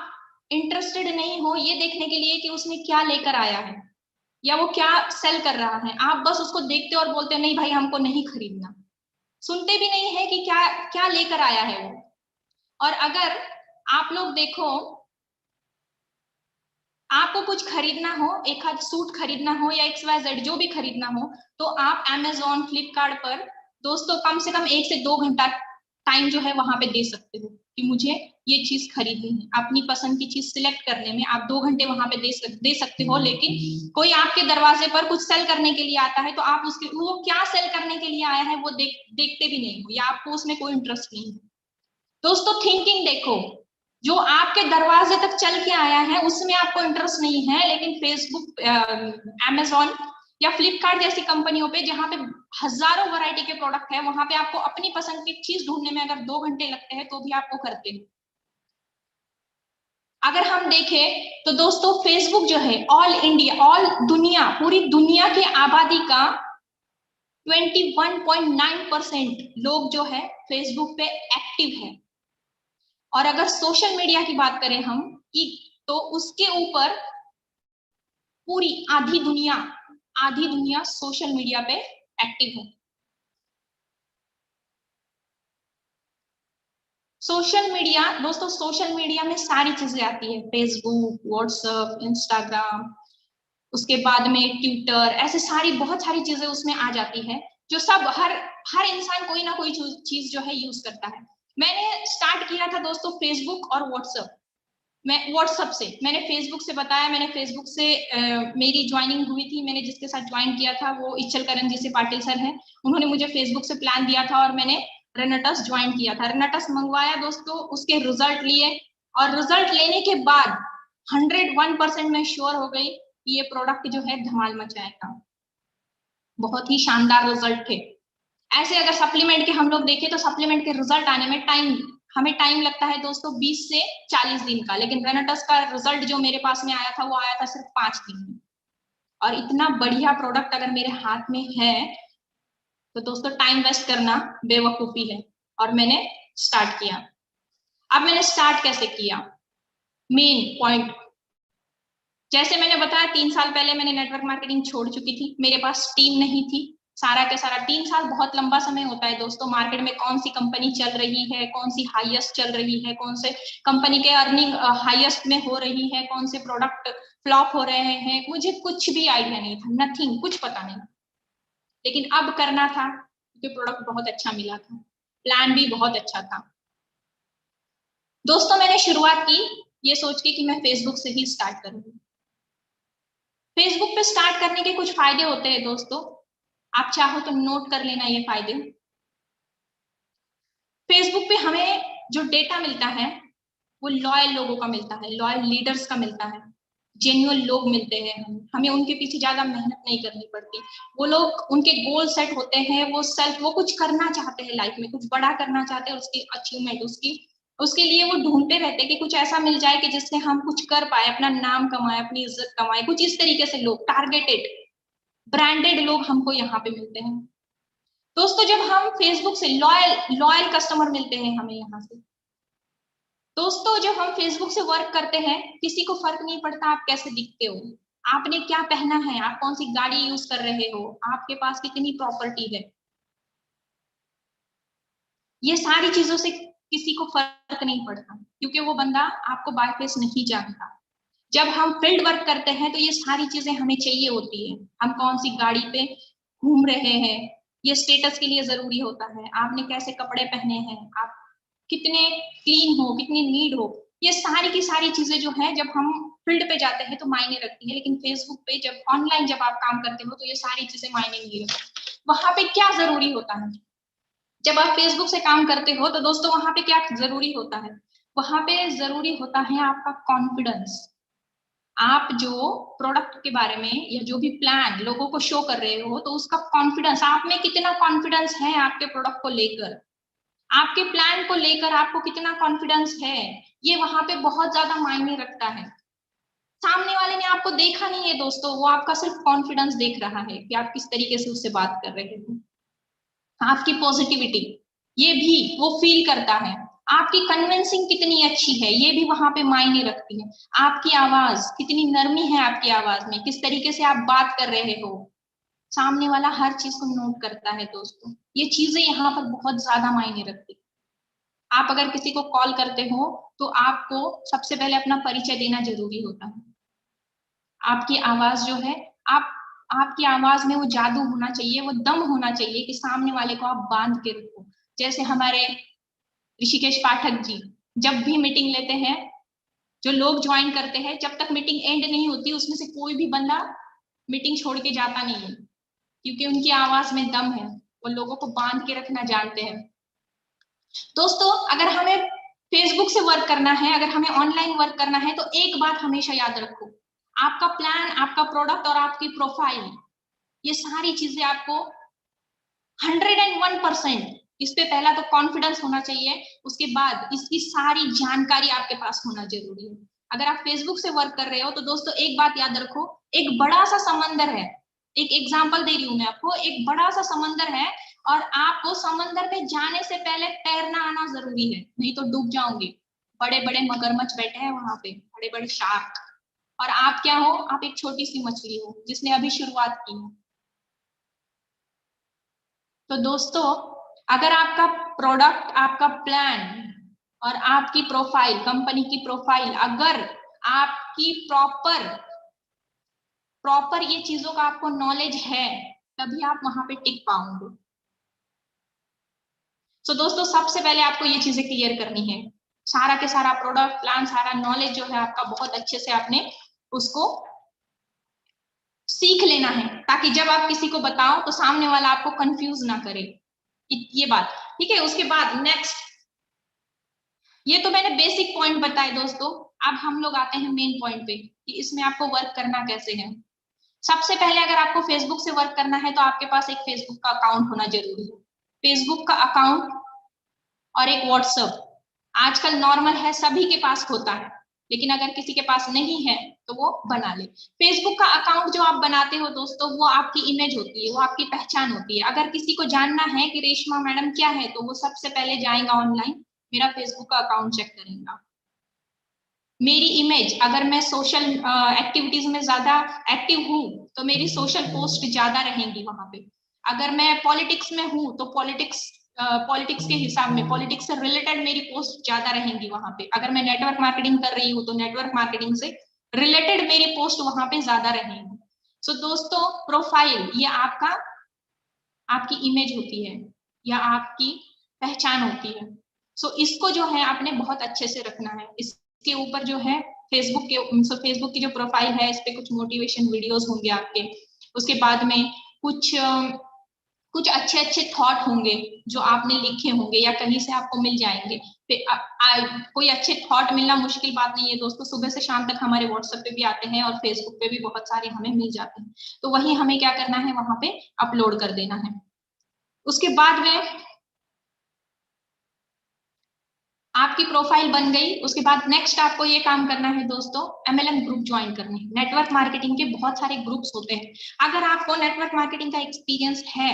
इंटरेस्टेड नहीं हो ये देखने के लिए कि उसने क्या लेकर आया है या वो क्या सेल कर रहा है, आप बस उसको देखते और बोलते नहीं भाई हमको नहीं खरीदना। सुनते भी नहीं है कि क्या क्या लेकर आया है वो। और अगर आप लोग देखो, आपको कुछ खरीदना हो, एक आध सूट खरीदना हो या XYZ जो भी खरीदना हो, तो आप Amazon, फ्लिपकार्ट पर दोस्तों कम से कम 1 से 2 घंटा टाइम जो है वहां पे दे सकते हो कि मुझे ये चीज खरीदनी है। अपनी पसंद की चीज सिलेक्ट करने में आप 2 घंटे वहां पे दे सकते हो। लेकिन कोई आपके दरवाजे पर कुछ सेल करने के लिए आता है तो आप उसके वो क्या सेल करने के लिए आया है वो देखते भी नहीं हो, या आपको उसमें कोई इंटरेस्ट नहीं है। दोस्तों थिंकिंग देखो, जो आपके दरवाजे तक चल के आया है उसमें आपको इंटरेस्ट नहीं है, लेकिन फेसबुक, Amazon या फ्लिपकार्ट जैसी कंपनियों पे जहां पे हजारों वैरायटी के प्रोडक्ट है, वहां पे आपको अपनी पसंद की चीज ढूंढने में अगर 2 घंटे लगते हैं तो भी आपको करते हैं। अगर हम देखें तो दोस्तों फेसबुक जो है ऑल इंडिया, ऑल दुनिया, पूरी दुनिया की आबादी का 21.9% लोग जो है फेसबुक पे एक्टिव है। और अगर सोशल मीडिया की बात करें हम कि तो उसके ऊपर पूरी आधी दुनिया सोशल मीडिया पे एक्टिव है। सोशल मीडिया दोस्तों, सोशल मीडिया में सारी चीजें आती है, फेसबुक, व्हाट्सएप, इंस्टाग्राम, उसके बाद में ट्विटर, ऐसे सारी बहुत सारी चीजें उसमें आ जाती है, जो सब हर इंसान कोई ना कोई चीज जो है यूज करता है। मैंने स्टार्ट किया था दोस्तों फेसबुक और व्हाट्सएप। मैं व्हाट्सएप से, मैंने फेसबुक से बताया, मैंने फेसबुक से मेरी ज्वाइनिंग हुई थी, मैंने जिसके साथ ज्वाइन किया था वो इच्छल करण जी से पाटिल सर हैं, उन्होंने मुझे फेसबुक से प्लान दिया था और मैंने रेनेटस ज्वाइन किया था। रेनेटस मंगवाया दोस्तों, उसके रिजल्ट लिए, और रिजल्ट लेने के बाद 101% मैं श्योर हो गई कि ये प्रोडक्ट जो है धमाल मचाएगा। बहुत ही शानदार रिजल्ट थे। ऐसे अगर सप्लीमेंट के हम लोग देखें तो सप्लीमेंट के रिजल्ट आने में हमें टाइम लगता है दोस्तों 20 से 40 दिन का, लेकिन रेनेटस का रिजल्ट जो मेरे पास में आया था वो आया था सिर्फ 5 दिन में। और इतना बढ़िया प्रोडक्ट अगर मेरे हाथ में है तो दोस्तों टाइम वेस्ट करना बेवकूफी है। और मैंने स्टार्ट किया। अब मैंने स्टार्ट कैसे किया, मेन पॉइंट, जैसे मैंने बताया 3 साल पहले मैंने नेटवर्क मार्केटिंग छोड़ चुकी थी, मेरे पास टीम नहीं थी, सारा के सारा 3 साल बहुत लंबा समय होता है दोस्तों। मार्केट में कौन सी कंपनी चल रही है, कौन सी हाईएस्ट चल रही है, कौन से कंपनी के अर्निंग हाईएस्ट में हो रही है, कौन से प्रोडक्ट फ्लॉप हो रहे हैं, मुझे कुछ भी आइडिया नहीं था, नथिंग, कुछ पता नहीं। लेकिन अब करना था क्योंकि प्रोडक्ट बहुत अच्छा मिला था, प्लान भी बहुत अच्छा था। दोस्तों मैंने शुरुआत की ये सोच के कि मैं फेसबुक से ही स्टार्ट करूंगी। फेसबुक पे स्टार्ट करने के कुछ फायदे होते हैं दोस्तों, आप चाहो तो नोट कर लेना ये फायदे। फेसबुक पे हमें जो डेटा मिलता है वो लॉयल लोगों का मिलता है, लॉयल लीडर्स का मिलता है, जेन्युइन लोग मिलते हैं, हमें उनके पीछे ज्यादा मेहनत नहीं करनी पड़ती। वो लोग, उनके गोल सेट होते हैं, वो कुछ करना चाहते हैं लाइफ में, कुछ बड़ा करना चाहते हैं, उसकी अचीवमेंट, उसके लिए वो ढूंढते रहते हैं कि कुछ ऐसा मिल जाए कि जिससे हम कुछ कर पाए, अपना नाम कमाए, अपनी इज्जत कमाए, कुछ इस तरीके से लोग, टारगेटेड ब्रांडेड लोग हमको यहाँ पे मिलते हैं। दोस्तों जब हम फेसबुक से लॉयल कस्टमर मिलते हैं हमें यहाँ से। दोस्तों जब हम फेसबुक से वर्क करते हैं किसी को फर्क नहीं पड़ता आप कैसे दिखते हो, आपने क्या पहना है, आप कौन सी गाड़ी यूज कर रहे हो, आपके पास कितनी प्रॉपर्टी है, ये सारी चीजों से किसी को फर्क नहीं पड़ता, क्योंकि वो बंदा आपको बाय फेस नहीं जानता। जब हम फील्ड वर्क करते हैं तो ये सारी चीजें हमें चाहिए होती है, हम कौन सी गाड़ी पे घूम रहे हैं, ये स्टेटस के लिए जरूरी होता है, आपने कैसे कपड़े पहने हैं, आप कितने क्लीन हो, कितनी नीट हो, ये सारी की सारी चीजें जो है जब हम फील्ड पे जाते हैं तो मायने रखती है। लेकिन फेसबुक पे जब ऑनलाइन जब आप काम करते हो तो ये सारी चीजें मायने नहीं रखती। वहां पे क्या जरूरी होता है, जब आप फेसबुक से काम करते हो तो दोस्तों वहां पे क्या जरूरी होता है, वहां पे जरूरी होता है आपका कॉन्फिडेंस। आप जो प्रोडक्ट के बारे में या जो भी प्लान लोगों को शो कर रहे हो तो उसका कॉन्फिडेंस, आप में कितना कॉन्फिडेंस है आपके प्रोडक्ट को लेकर, आपके प्लान को लेकर आपको कितना कॉन्फिडेंस है, ये वहां पे बहुत ज्यादा मायने रखता है। सामने वाले ने आपको देखा नहीं है दोस्तों, वो आपका सिर्फ कॉन्फिडेंस देख रहा है कि आप किस तरीके से उससे बात कर रहे हो, आपकी पॉजिटिविटी ये भी वो फील करता है, आपकी कन्विंसिंग कितनी अच्छी है ये भी वहां पे मायने रखती है, आपकी आवाज कितनी नरमी है, आपकी आवाज में किस तरीके से आप बात कर रहे हो, सामने वाला हर चीज को नोट करता है दोस्तों, ये चीजें यहाँ पर बहुत ज्यादा मायने रखती है। आप अगर किसी को कॉल करते हो तो आपको सबसे पहले अपना परिचय देना जरूरी होता है। आपकी आवाज जो है, आपकी आवाज में वो जादू होना चाहिए, वो दम होना चाहिए कि सामने वाले को आप बांध के रखो। जैसे हमारे ऋषिकेश पाठक जी जब भी मीटिंग लेते हैं, जो लोग ज्वाइन करते हैं, जब तक मीटिंग एंड नहीं होती उसमें से कोई भी बंदा मीटिंग छोड़ के जाता नहीं है, क्योंकि उनकी आवाज में दम है, वो लोगों को बांध के रखना जानते हैं। दोस्तों, अगर हमें फेसबुक से वर्क करना है, अगर हमें ऑनलाइन वर्क करना है, तो एक बात हमेशा याद रखो, आपका प्लान, आपका प्रोडक्ट और आपकी प्रोफाइल, ये सारी चीजें आपको 101%, इस पे पहला तो कॉन्फिडेंस होना चाहिए, उसके बाद इसकी सारी जानकारी आपके पास होना जरूरी है। अगर आप फेसबुक से वर्क कर रहे हो तो दोस्तों एक बात याद रखो, एक बड़ा सा समंदर है, एक एग्जांपल दे रही हूं मैं आपको, एक बड़ा सा समंदर है और आपको समंदर में जाने से पहले तैरना आना जरूरी है, नहीं तो डूब जाओगे। बड़े बड़े मगरमच्छ बैठे हैं वहां पे, बड़े बड़े शार्क, और आप क्या हो, आप एक छोटी सी मछली हो जिसने अभी शुरुआत की है। तो दोस्तों, अगर आपका प्रोडक्ट, आपका प्लान और आपकी प्रोफाइल, कंपनी की प्रोफाइल, अगर आपकी प्रॉपर ये चीजों का आपको नॉलेज है, तभी आप वहां पे टिक पाओगे। तो दोस्तों, सबसे पहले आपको ये चीजें क्लियर करनी है, सारा के सारा प्रोडक्ट प्लान, सारा नॉलेज जो है आपका बहुत अच्छे से आपने उसको सीख लेना है, ताकि जब आप किसी को बताओ तो सामने वाला आपको कंफ्यूज ना करे, ये बात ठीक है। उसके बाद नेक्स्ट, ये तो मैंने बेसिक पॉइंट बताए दोस्तों, अब हम लोग आते हैं मेन पॉइंट पे कि इसमें आपको वर्क करना कैसे है। सबसे पहले अगर आपको फेसबुक से वर्क करना है तो आपके पास एक फेसबुक का अकाउंट होना जरूरी है। फेसबुक का अकाउंट और एक व्हाट्सएप आजकल नॉर्मल है, सभी के पास होता है, लेकिन अगर किसी के पास नहीं है तो वो बना ले। फेसबुक का अकाउंट जो आप बनाते हो दोस्तों, वो आपकी इमेज होती है, वो आपकी पहचान होती है। अगर किसी को जानना है कि रेशमा मैडम क्या है, तो वो सबसे पहले जाएगा ऑनलाइन, मेरा फेसबुक का अकाउंट चेक करेगा। मेरी इमेज, अगर मैं सोशल एक्टिविटीज में ज्यादा एक्टिव हूँ तो मेरी सोशल पोस्ट ज्यादा रहेंगी वहां पे। अगर मैं पॉलिटिक्स में हूँ तो पॉलिटिक्स के हिसाब में, पॉलिटिक्स से रिलेटेड मेरी पोस्ट ज्यादा रहेंगी वहां पे। अगर मैं नेटवर्क मार्केटिंग कर रही हूँ तो नेटवर्क मार्केटिंग से रिलेटेड मेरी पोस्ट वहां पे ज्यादा रहेंगी। सो दोस्तों, प्रोफाइल ये आपकी इमेज होती है या आपकी पहचान होती है। सो इसको जो है आपने बहुत अच्छे से रखना है। इसके ऊपर जो है फेसबुक की जो प्रोफाइल है, इस पे कुछ मोटिवेशन वीडियोस होंगे आपके, उसके बाद में कुछ अच्छे अच्छे थॉट होंगे जो आपने लिखे होंगे या कहीं से आपको मिल जाएंगे। कोई अच्छे थॉट मिलना मुश्किल बात नहीं है दोस्तों, सुबह से शाम तक हमारे व्हाट्सएप पे भी आते हैं और फेसबुक पे भी बहुत सारे हमें मिल जाते हैं, तो वही हमें क्या करना है, वहां पे अपलोड कर देना है। उसके बाद में आपकी प्रोफाइल बन गई, उसके बाद नेक्स्ट आपको ये काम करना है दोस्तों, एमएलएम ग्रुप ज्वाइन करने। नेटवर्क मार्केटिंग के बहुत सारे ग्रुप्स होते हैं, अगर आपको नेटवर्क मार्केटिंग का एक्सपीरियंस है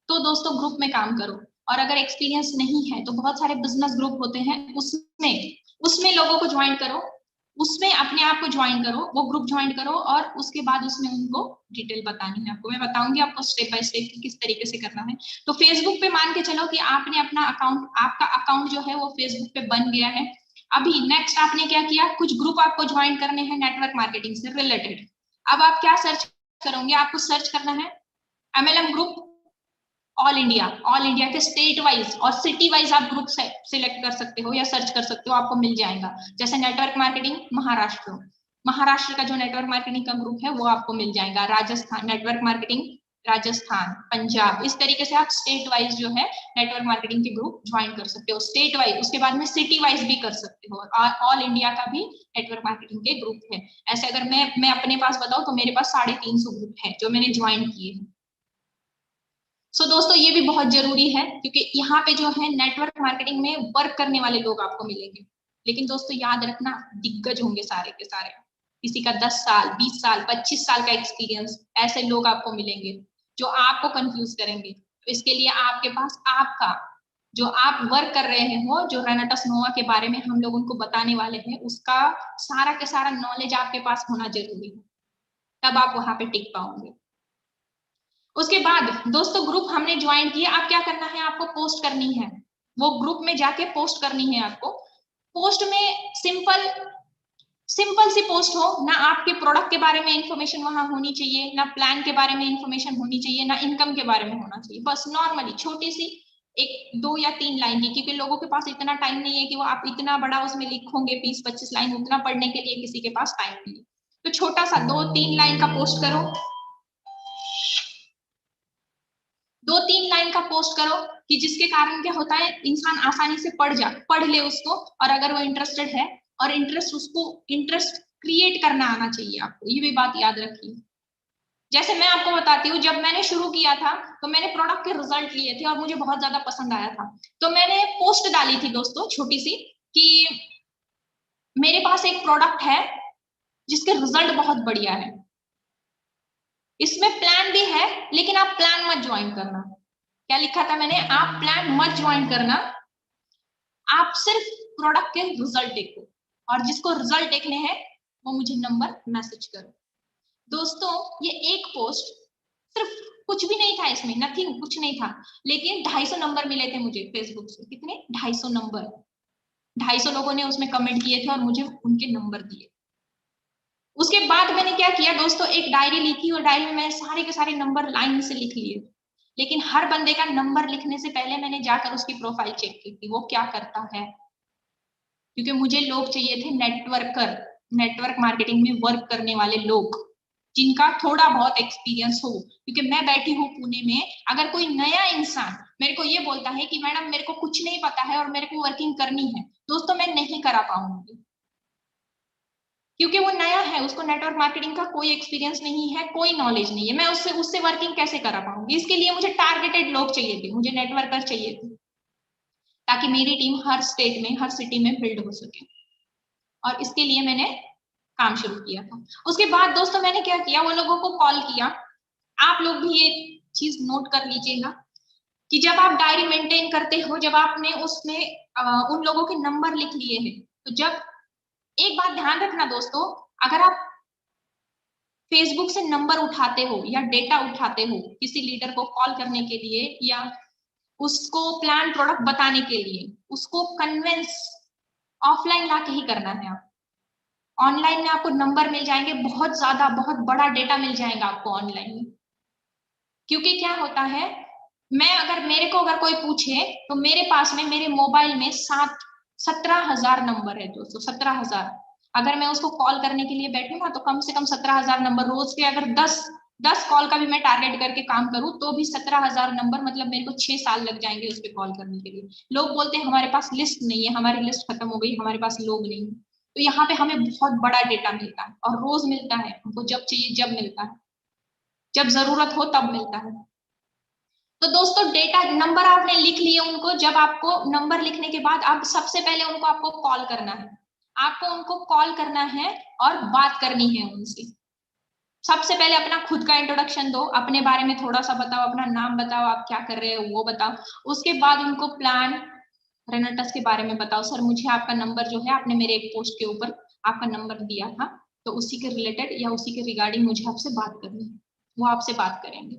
तो दोस्तों ग्रुप में काम करो, और अगर एक्सपीरियंस नहीं है तो बहुत सारे बिजनेस ग्रुप होते हैं, उसमें लोगों को ज्वाइन करो, उसमें अपने आप को ज्वाइन करो, वो ग्रुप ज्वाइन करो, और उसके बाद उसमें उनको डिटेल बतानी है आपको। मैं बताऊंगी आपको स्टेप बाय स्टेप किस तरीके से करना है। तो फेसबुक पे मान के चलो कि आपने अपना अकाउंट, आपका अकाउंट जो है वो फेसबुक पे बन गया है। अभी नेक्स्ट आपने क्या किया, कुछ ग्रुप आपको ज्वाइन करने हैं नेटवर्क मार्केटिंग से रिलेटेड। अब आप क्या सर्च करोगे, आपको सर्च करना है एमएलएम ग्रुप ऑल इंडिया के स्टेट वाइज और सिटी वाइज आप ग्रुप सिलेक्ट कर सकते हो या सर्च कर सकते हो, आपको मिल जाएगा। जैसे नेटवर्क मार्केटिंग महाराष्ट्र का जो नेटवर्क मार्केटिंग का ग्रुप है वो आपको मिल जाएगा। राजस्थान नेटवर्क मार्केटिंग, राजस्थान, पंजाब, इस तरीके से आप स्टेट वाइज जो है नेटवर्क मार्केटिंग के ग्रुप ज्वाइन कर सकते हो, स्टेट वाइज। उसके बाद में सिटी वाइज भी कर सकते हो, और ऑल इंडिया का भी नेटवर्क मार्केटिंग के ग्रुप है। ऐसे अगर मैं अपने पास बताऊं तो मेरे पास 350 ग्रुप है जो मैंने ज्वाइन किए हैं। सो दोस्तों, ये भी बहुत जरूरी है, क्योंकि यहाँ पे जो है नेटवर्क मार्केटिंग में वर्क करने वाले लोग आपको मिलेंगे, लेकिन दोस्तों याद रखना दिग्गज होंगे सारे के सारे, किसी का 10 साल 20 साल 25 साल का एक्सपीरियंस, ऐसे लोग आपको मिलेंगे जो आपको कंफ्यूज करेंगे। तो इसके लिए आपके पास आपका जो आप वर्क कर रहे हो, जो रेनेटस नोवा के बारे में हम लोग उनको बताने वाले हैं, उसका सारा के सारा नॉलेज आपके पास होना जरूरी है, तब आप वहां पे टिक पाओगे। उसके बाद दोस्तों ग्रुप हमने ज्वाइन किया, अब क्या करना है, आपको पोस्ट करनी है। वो ग्रुप में जाके पोस्ट करनी है आपको। पोस्ट में सिंपल सी पोस्ट हो, ना आपके प्रोडक्ट के बारे में इंफॉर्मेशन वहां होनी चाहिए, ना प्लान के बारे में इंफॉर्मेशन होनी चाहिए, ना इनकम के बारे में होना चाहिए। बस नॉर्मली छोटी सी 1, 2 या 3 लाइन की, क्योंकि लोगों के पास इतना टाइम नहीं है कि वो आप इतना बड़ा उसमें लिखोगे 20-25 लाइन, उतना पढ़ने के लिए किसी के पास टाइम नहीं है। तो छोटा सा 2-3 लाइन का पोस्ट करो, 2-3 लाइन का पोस्ट करो कि जिसके कारण क्या होता है, इंसान आसानी से पढ़ ले उसको, और अगर वो इंटरेस्टेड है, और इंटरेस्ट क्रिएट करना आना चाहिए आपको, ये भी बात याद रखिए। जैसे मैं आपको बताती हूँ, जब मैंने शुरू किया था तो मैंने प्रोडक्ट के रिजल्ट लिए थे और मुझे बहुत ज्यादा पसंद आया था, तो मैंने पोस्ट डाली थी दोस्तों छोटी सी कि मेरे पास एक प्रोडक्ट है जिसके रिजल्ट बहुत बढ़िया है, इसमें प्लान भी है, लेकिन आप प्लान मत ज्वाइन करना। क्या लिखा था मैंने? आप प्लान मत ज्वाइन करना, आप सिर्फ प्रोडक्ट के रिजल्ट देखो, और जिसको रिजल्ट देखने हैं वो मुझे नंबर मैसेज करो। दोस्तों ये एक पोस्ट, सिर्फ कुछ भी नहीं था इसमें, नथिंग, कुछ नहीं था, लेकिन 250 नंबर मिले थे मुझे फेसबुक से। कितने? 250 नंबर। 250 लोगों ने उसमें कमेंट किए थे और मुझे उनके नंबर दिए। उसके बाद मैंने क्या किया दोस्तों, एक डायरी लिखी, और डायरी में मैंने सारे के सारे नंबर लाइन से लिख लिए। लेकिन हर बंदे का नंबर लिखने से पहले मैंने जाकर उसकी प्रोफाइल चेक की थी, वो क्या करता है, क्योंकि मुझे लोग चाहिए थे नेटवर्क मार्केटिंग में वर्क करने वाले लोग, जिनका थोड़ा बहुत एक्सपीरियंस हो। क्योंकि मैं बैठी हूँ पुणे में, अगर कोई नया इंसान मेरे को ये बोलता है कि मैडम मेरे को कुछ नहीं पता है और मेरे को वर्किंग करनी है, दोस्तों मैं नहीं करा पाऊंगी, क्योंकि वो नया है, उसको नेटवर्क मार्केटिंग का कोई एक्सपीरियंस नहीं है, कोई नॉलेज नहीं है। मैं उससे वर्किंग कैसे करा पाऊंगी? इसके लिए मुझे टारगेटेड लोग चाहिए थे, मुझे नेटवर्कर चाहिए थे, ताकि मेरी टीम हर स्टेट में, हर सिटी में बिल्ड हो सके। और इसके लिए मैंने काम शुरू किया था। उसके बाद दोस्तों मैंने क्या किया, वो लोगों को कॉल किया। आप लोग भी ये चीज नोट कर लीजिएगा कि जब आप डायरी मेंटेन करते हो, जब आपने उसमें उन लोगों के नंबर लिख लिए हैं, तो जब, एक बात ध्यान रखना दोस्तों, अगर आप फेसबुक से नंबर उठाते हो या डेटा उठाते हो किसी लीडर को कॉल करने के लिए, या उसको प्लान प्रोडक्ट बताने के लिए, उसको कन्विंस ऑफलाइन ला के ही करना है। आप ऑनलाइन में आपको नंबर मिल जाएंगे, बहुत ज्यादा, बहुत बड़ा डेटा मिल जाएगा आपको ऑनलाइन में। क्योंकि क्या होता है, मेरे को अगर कोई पूछे, तो मेरे पास में, मेरे मोबाइल में 17,000 नंबर है दोस्तों, 17,000। अगर मैं उसको कॉल करने के लिए बैठूं ना, तो कम से कम 17,000 नंबर रोज के, अगर 10 कॉल का भी मैं टारगेट करके काम करूं, तो भी 17,000 नंबर, मतलब मेरे को 6 साल लग जाएंगे उस पर कॉल करने के लिए। लोग बोलते हैं हमारे पास लिस्ट नहीं है, हमारी लिस्ट खत्म हो गई, हमारे पास लोग नहीं है। तो यहाँ पे हमें बहुत बड़ा डेटा मिलता है, और रोज मिलता है हमको, जब चाहिए जब मिलता है, जब जरूरत हो तब मिलता है। तो दोस्तों डेटा नंबर आपने लिख लिए उनको, जब आपको नंबर लिखने के बाद आप सबसे पहले उनको, आपको कॉल करना है, आपको उनको कॉल करना है और बात करनी है उनसे। सबसे पहले अपना खुद का इंट्रोडक्शन दो, अपने बारे में थोड़ा सा बताओ, अपना नाम बताओ, आप क्या कर रहे हो वो बताओ। उसके बाद उनको प्लान रेनेटस के बारे में बताओ। सर मुझे आपका नंबर जो है, आपने मेरे एक पोस्ट के ऊपर आपका नंबर दिया था, तो उसी के रिलेटेड या उसी के रिगार्डिंग मुझे आपसे बात करनी है। वो आपसे बात करेंगे,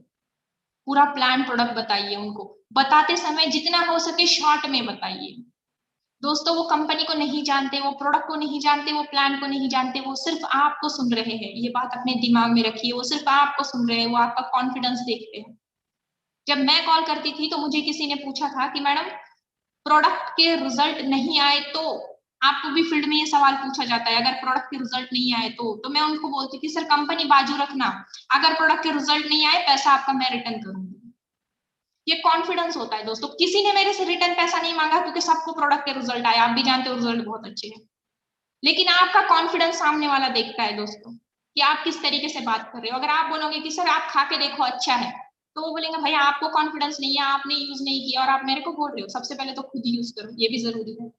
पूरा प्लान प्रोडक्ट बताइए उनको। बताते समय जितना हो सके शॉर्ट में बताइए। दोस्तों वो कंपनी को नहीं जानते, वो प्रोडक्ट को नहीं जानते, वो प्लान को नहीं जानते, वो सिर्फ आपको सुन रहे हैं। ये बात अपने दिमाग में रखिए, वो सिर्फ आपको सुन रहे हैं, वो आपका कॉन्फिडेंस देखते हैं। जब मैं कॉल करती थी तो मुझे किसी ने पूछा था कि मैडम प्रोडक्ट के रिजल्ट नहीं आए तो, आपको भी फील्ड में ये सवाल पूछा जाता है, अगर प्रोडक्ट के रिजल्ट नहीं आए तो मैं उनको बोलती थी सर कंपनी बाजू रखना, अगर प्रोडक्ट के रिजल्ट नहीं आए पैसा आपका मैं रिटर्न करूंगी। ये कॉन्फिडेंस होता है दोस्तों। किसी ने मेरे से रिटर्न पैसा नहीं मांगा, क्योंकि सबको प्रोडक्ट के रिजल्ट आए, आप भी जानते हो रिजल्ट बहुत अच्छे हैं। लेकिन आपका कॉन्फिडेंस सामने वाला देखता है दोस्तों, कि आप किस तरीके से बात कर रहे हो। अगर आप बोलोगे कि सर आप खा के देखो अच्छा है, तो वो बोलेंगे भैया आपको कॉन्फिडेंस नहीं है, आपने यूज नहीं किया और आप मेरे को बोल रहे हो। सबसे पहले तो खुद यूज करो, ये भी जरूरी है।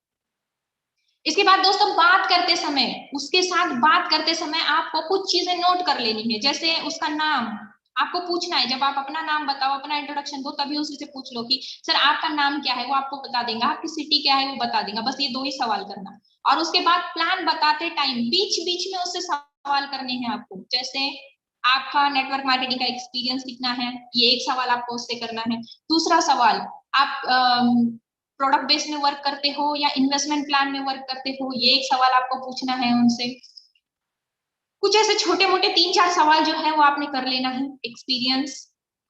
इसके बाद दोस्तों बात करते समय, उसके साथ बात करते समय आपको कुछ चीजें नोट कर लेनी है। जैसे उसका नाम आपको पूछना है, जब आप अपना नाम बताओ, अपना इंट्रोडक्शन दो, तभी उसी से पूछ लो कि सर आपका नाम क्या है, वो आपको बता देगा। आपकी सिटी क्या है वो बता देगा। बस ये 2 ही सवाल करना। और उसके बाद प्लान बताते टाइम बीच बीच में उससे सवाल करने हैं आपको। जैसे आपका नेटवर्क मार्केटिंग का एक्सपीरियंस कितना है, ये एक सवाल आपको उससे करना है। दूसरा सवाल, आप प्रोडक्ट बेस में वर्क करते हो या इन्वेस्टमेंट प्लान में वर्क करते हो, ये एक सवाल आपको पूछना है उनसे। कुछ ऐसे छोटे मोटे 3-4 सवाल जो है वो आपने कर लेना है। एक्सपीरियंस,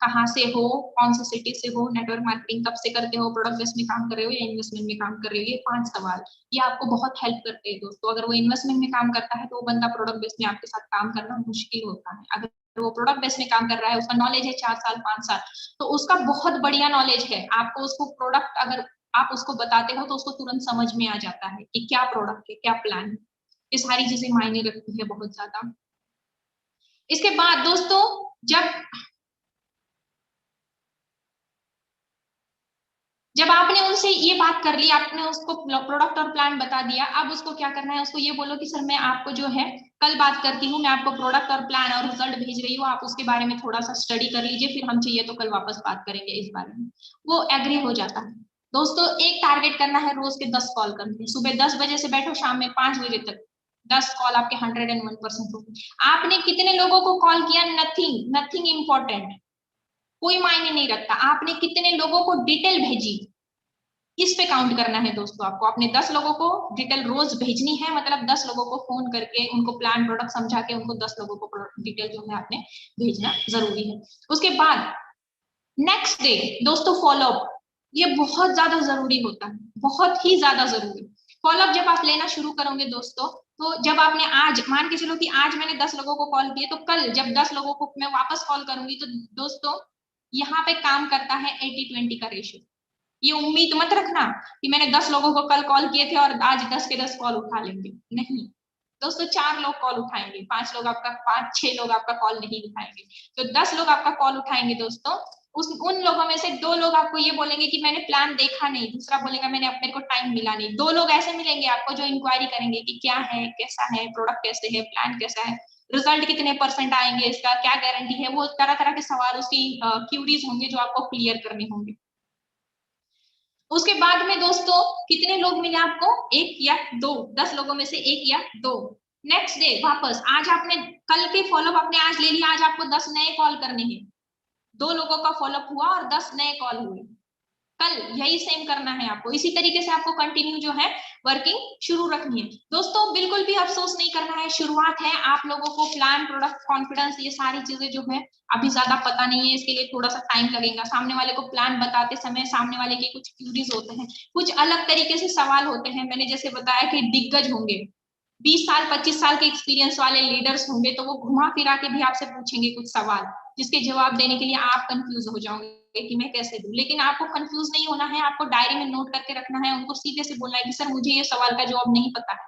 कहाँ से हो, कौन सी सिटी से हो, नेटवर्क मार्केटिंग कब से करते हो, प्रोडक्ट बेस में काम कर रहे हो या इन्वेस्टमेंट में काम कर रहे हो, ये 5 सवाल ये आपको बहुत हेल्प करते हैं दोस्तों। अगर वो इन्वेस्टमेंट में काम करता है तो वो बंदा प्रोडक्ट बेस में आपके साथ काम करना मुश्किल होता है। अगर वो प्रोडक्ट बेस में काम कर रहा है, उसका नॉलेज है 4 साल 5 साल, तो उसका बहुत बढ़िया नॉलेज है। आपको उसको प्रोडक्ट अगर आप उसको बताते हो तो उसको तुरंत समझ में आ जाता है कि क्या प्रोडक्ट है, क्या प्लान है। ये सारी चीजें मायने रखती है बहुत ज्यादा। इसके बाद दोस्तों जब आपने उनसे ये बात कर ली, आपने उसको प्रोडक्ट और प्लान बता दिया, अब उसको क्या करना है, उसको ये बोलो कि सर मैं आपको जो है कल बात करती हूँ, मैं आपको प्रोडक्ट और प्लान और रिजल्ट भेज रही हूँ, आप उसके बारे में थोड़ा सा स्टडी कर लीजिए, फिर हम चाहिए तो कल वापस बात करेंगे इस बारे में। वो एग्री हो जाता है। दोस्तों एक टारगेट करना है, रोज के 10 कॉल करने हैं। सुबह 10 बजे से बैठो शाम में 5 बजे तक 10 कॉल आपके 101% होंगे। आपने कितने लोगों को कॉल किया, नथिंग नथिंग इंपॉर्टेंट, कोई मायने नहीं रखता। आपने कितने लोगों को डिटेल भेजी, इस पे काउंट करना है दोस्तों। आपको अपने 10 लोगों को डिटेल रोज भेजनी है, मतलब 10 लोगों को फोन करके उनको प्लान प्रोडक्ट समझा के उनको 10 लोगों को डिटेल जो है आपने भेजना जरूरी है। उसके बाद नेक्स्ट डे दोस्तों फॉलोअप, ये बहुत ज्यादा जरूरी होता है, बहुत ही ज्यादा जरूरी। फॉलोअप जब आप लेना शुरू करोगे दोस्तों, तो जब आपने आज मान के चलो कि आज मैंने 10 लोगों को कॉल किए, तो कल जब 10 लोगों को मैं वापस कॉल करूंगी, तो दोस्तों यहाँ पे काम करता है 80-20 का रेशियो। ये उम्मीद मत रखना कि मैंने 10 लोगों को कल कॉल किए थे और आज 10 के 10 कॉल उठा लेंगे, नहीं दोस्तों। 4 लोग कॉल उठाएंगे, 5 लोग आपका 5-6 लोग आपका कॉल नहीं उठाएंगे, तो 10 लोग आपका कॉल उठाएंगे दोस्तों। उन लोगों में से 2 लोग आपको ये बोलेंगे कि मैंने प्लान देखा नहीं, दूसरा बोलेगा मैंने अपने को टाइम मिला नहीं। 2 लोग ऐसे मिलेंगे आपको जो इंक्वायरी करेंगे कि क्या है, कैसा है, प्रोडक्ट कैसे है, प्लान कैसा है, रिजल्ट कितने % आएंगे, इसका क्या गारंटी है, वो तरह तरह के सवाल, उसकी क्यूरीज होंगे जो आपको क्लियर करने होंगे। उसके बाद में दोस्तों कितने लोग मिले आपको, 1 या 2, 10 लोगों में से 1 या 2। नेक्स्ट डे वापस, आज आपने कल के फॉलोअप आपने आज ले लिया, आज आपको 10 नए कॉल करने हैं। 2 लोगों का फॉलोअप हुआ और 10 नए कॉल हुए। कल यही सेम करना है आपको, इसी तरीके से आपको कंटिन्यू जो है वर्किंग शुरू रखनी है दोस्तों। बिल्कुल भी अफसोस नहीं करना है, शुरुआत है। आप लोगों को प्लान, प्रोडक्ट, कॉन्फिडेंस, ये सारी चीजें जो है अभी ज्यादा पता नहीं है, इसके लिए थोड़ा सा टाइम लगेगा। सामने वाले को प्लान बताते समय सामने वाले के कुछ क्यूरीज होते हैं, कुछ अलग तरीके से सवाल होते हैं। मैंने जैसे बताया कि दिग्गज होंगे, 20 साल 25 साल के एक्सपीरियंस वाले लीडर्स होंगे, तो वो घुमा फिरा के भी आपसे पूछेंगे कुछ सवाल, जिसके जवाब देने के लिए आप कंफ्यूज हो जाओगे कि मैं कैसे दूं। लेकिन आपको कंफ्यूज नहीं होना है, आपको डायरी में नोट करके रखना है, उनको सीधे से बोलना है कि सर मुझे ये सवाल का जवाब नहीं पता है,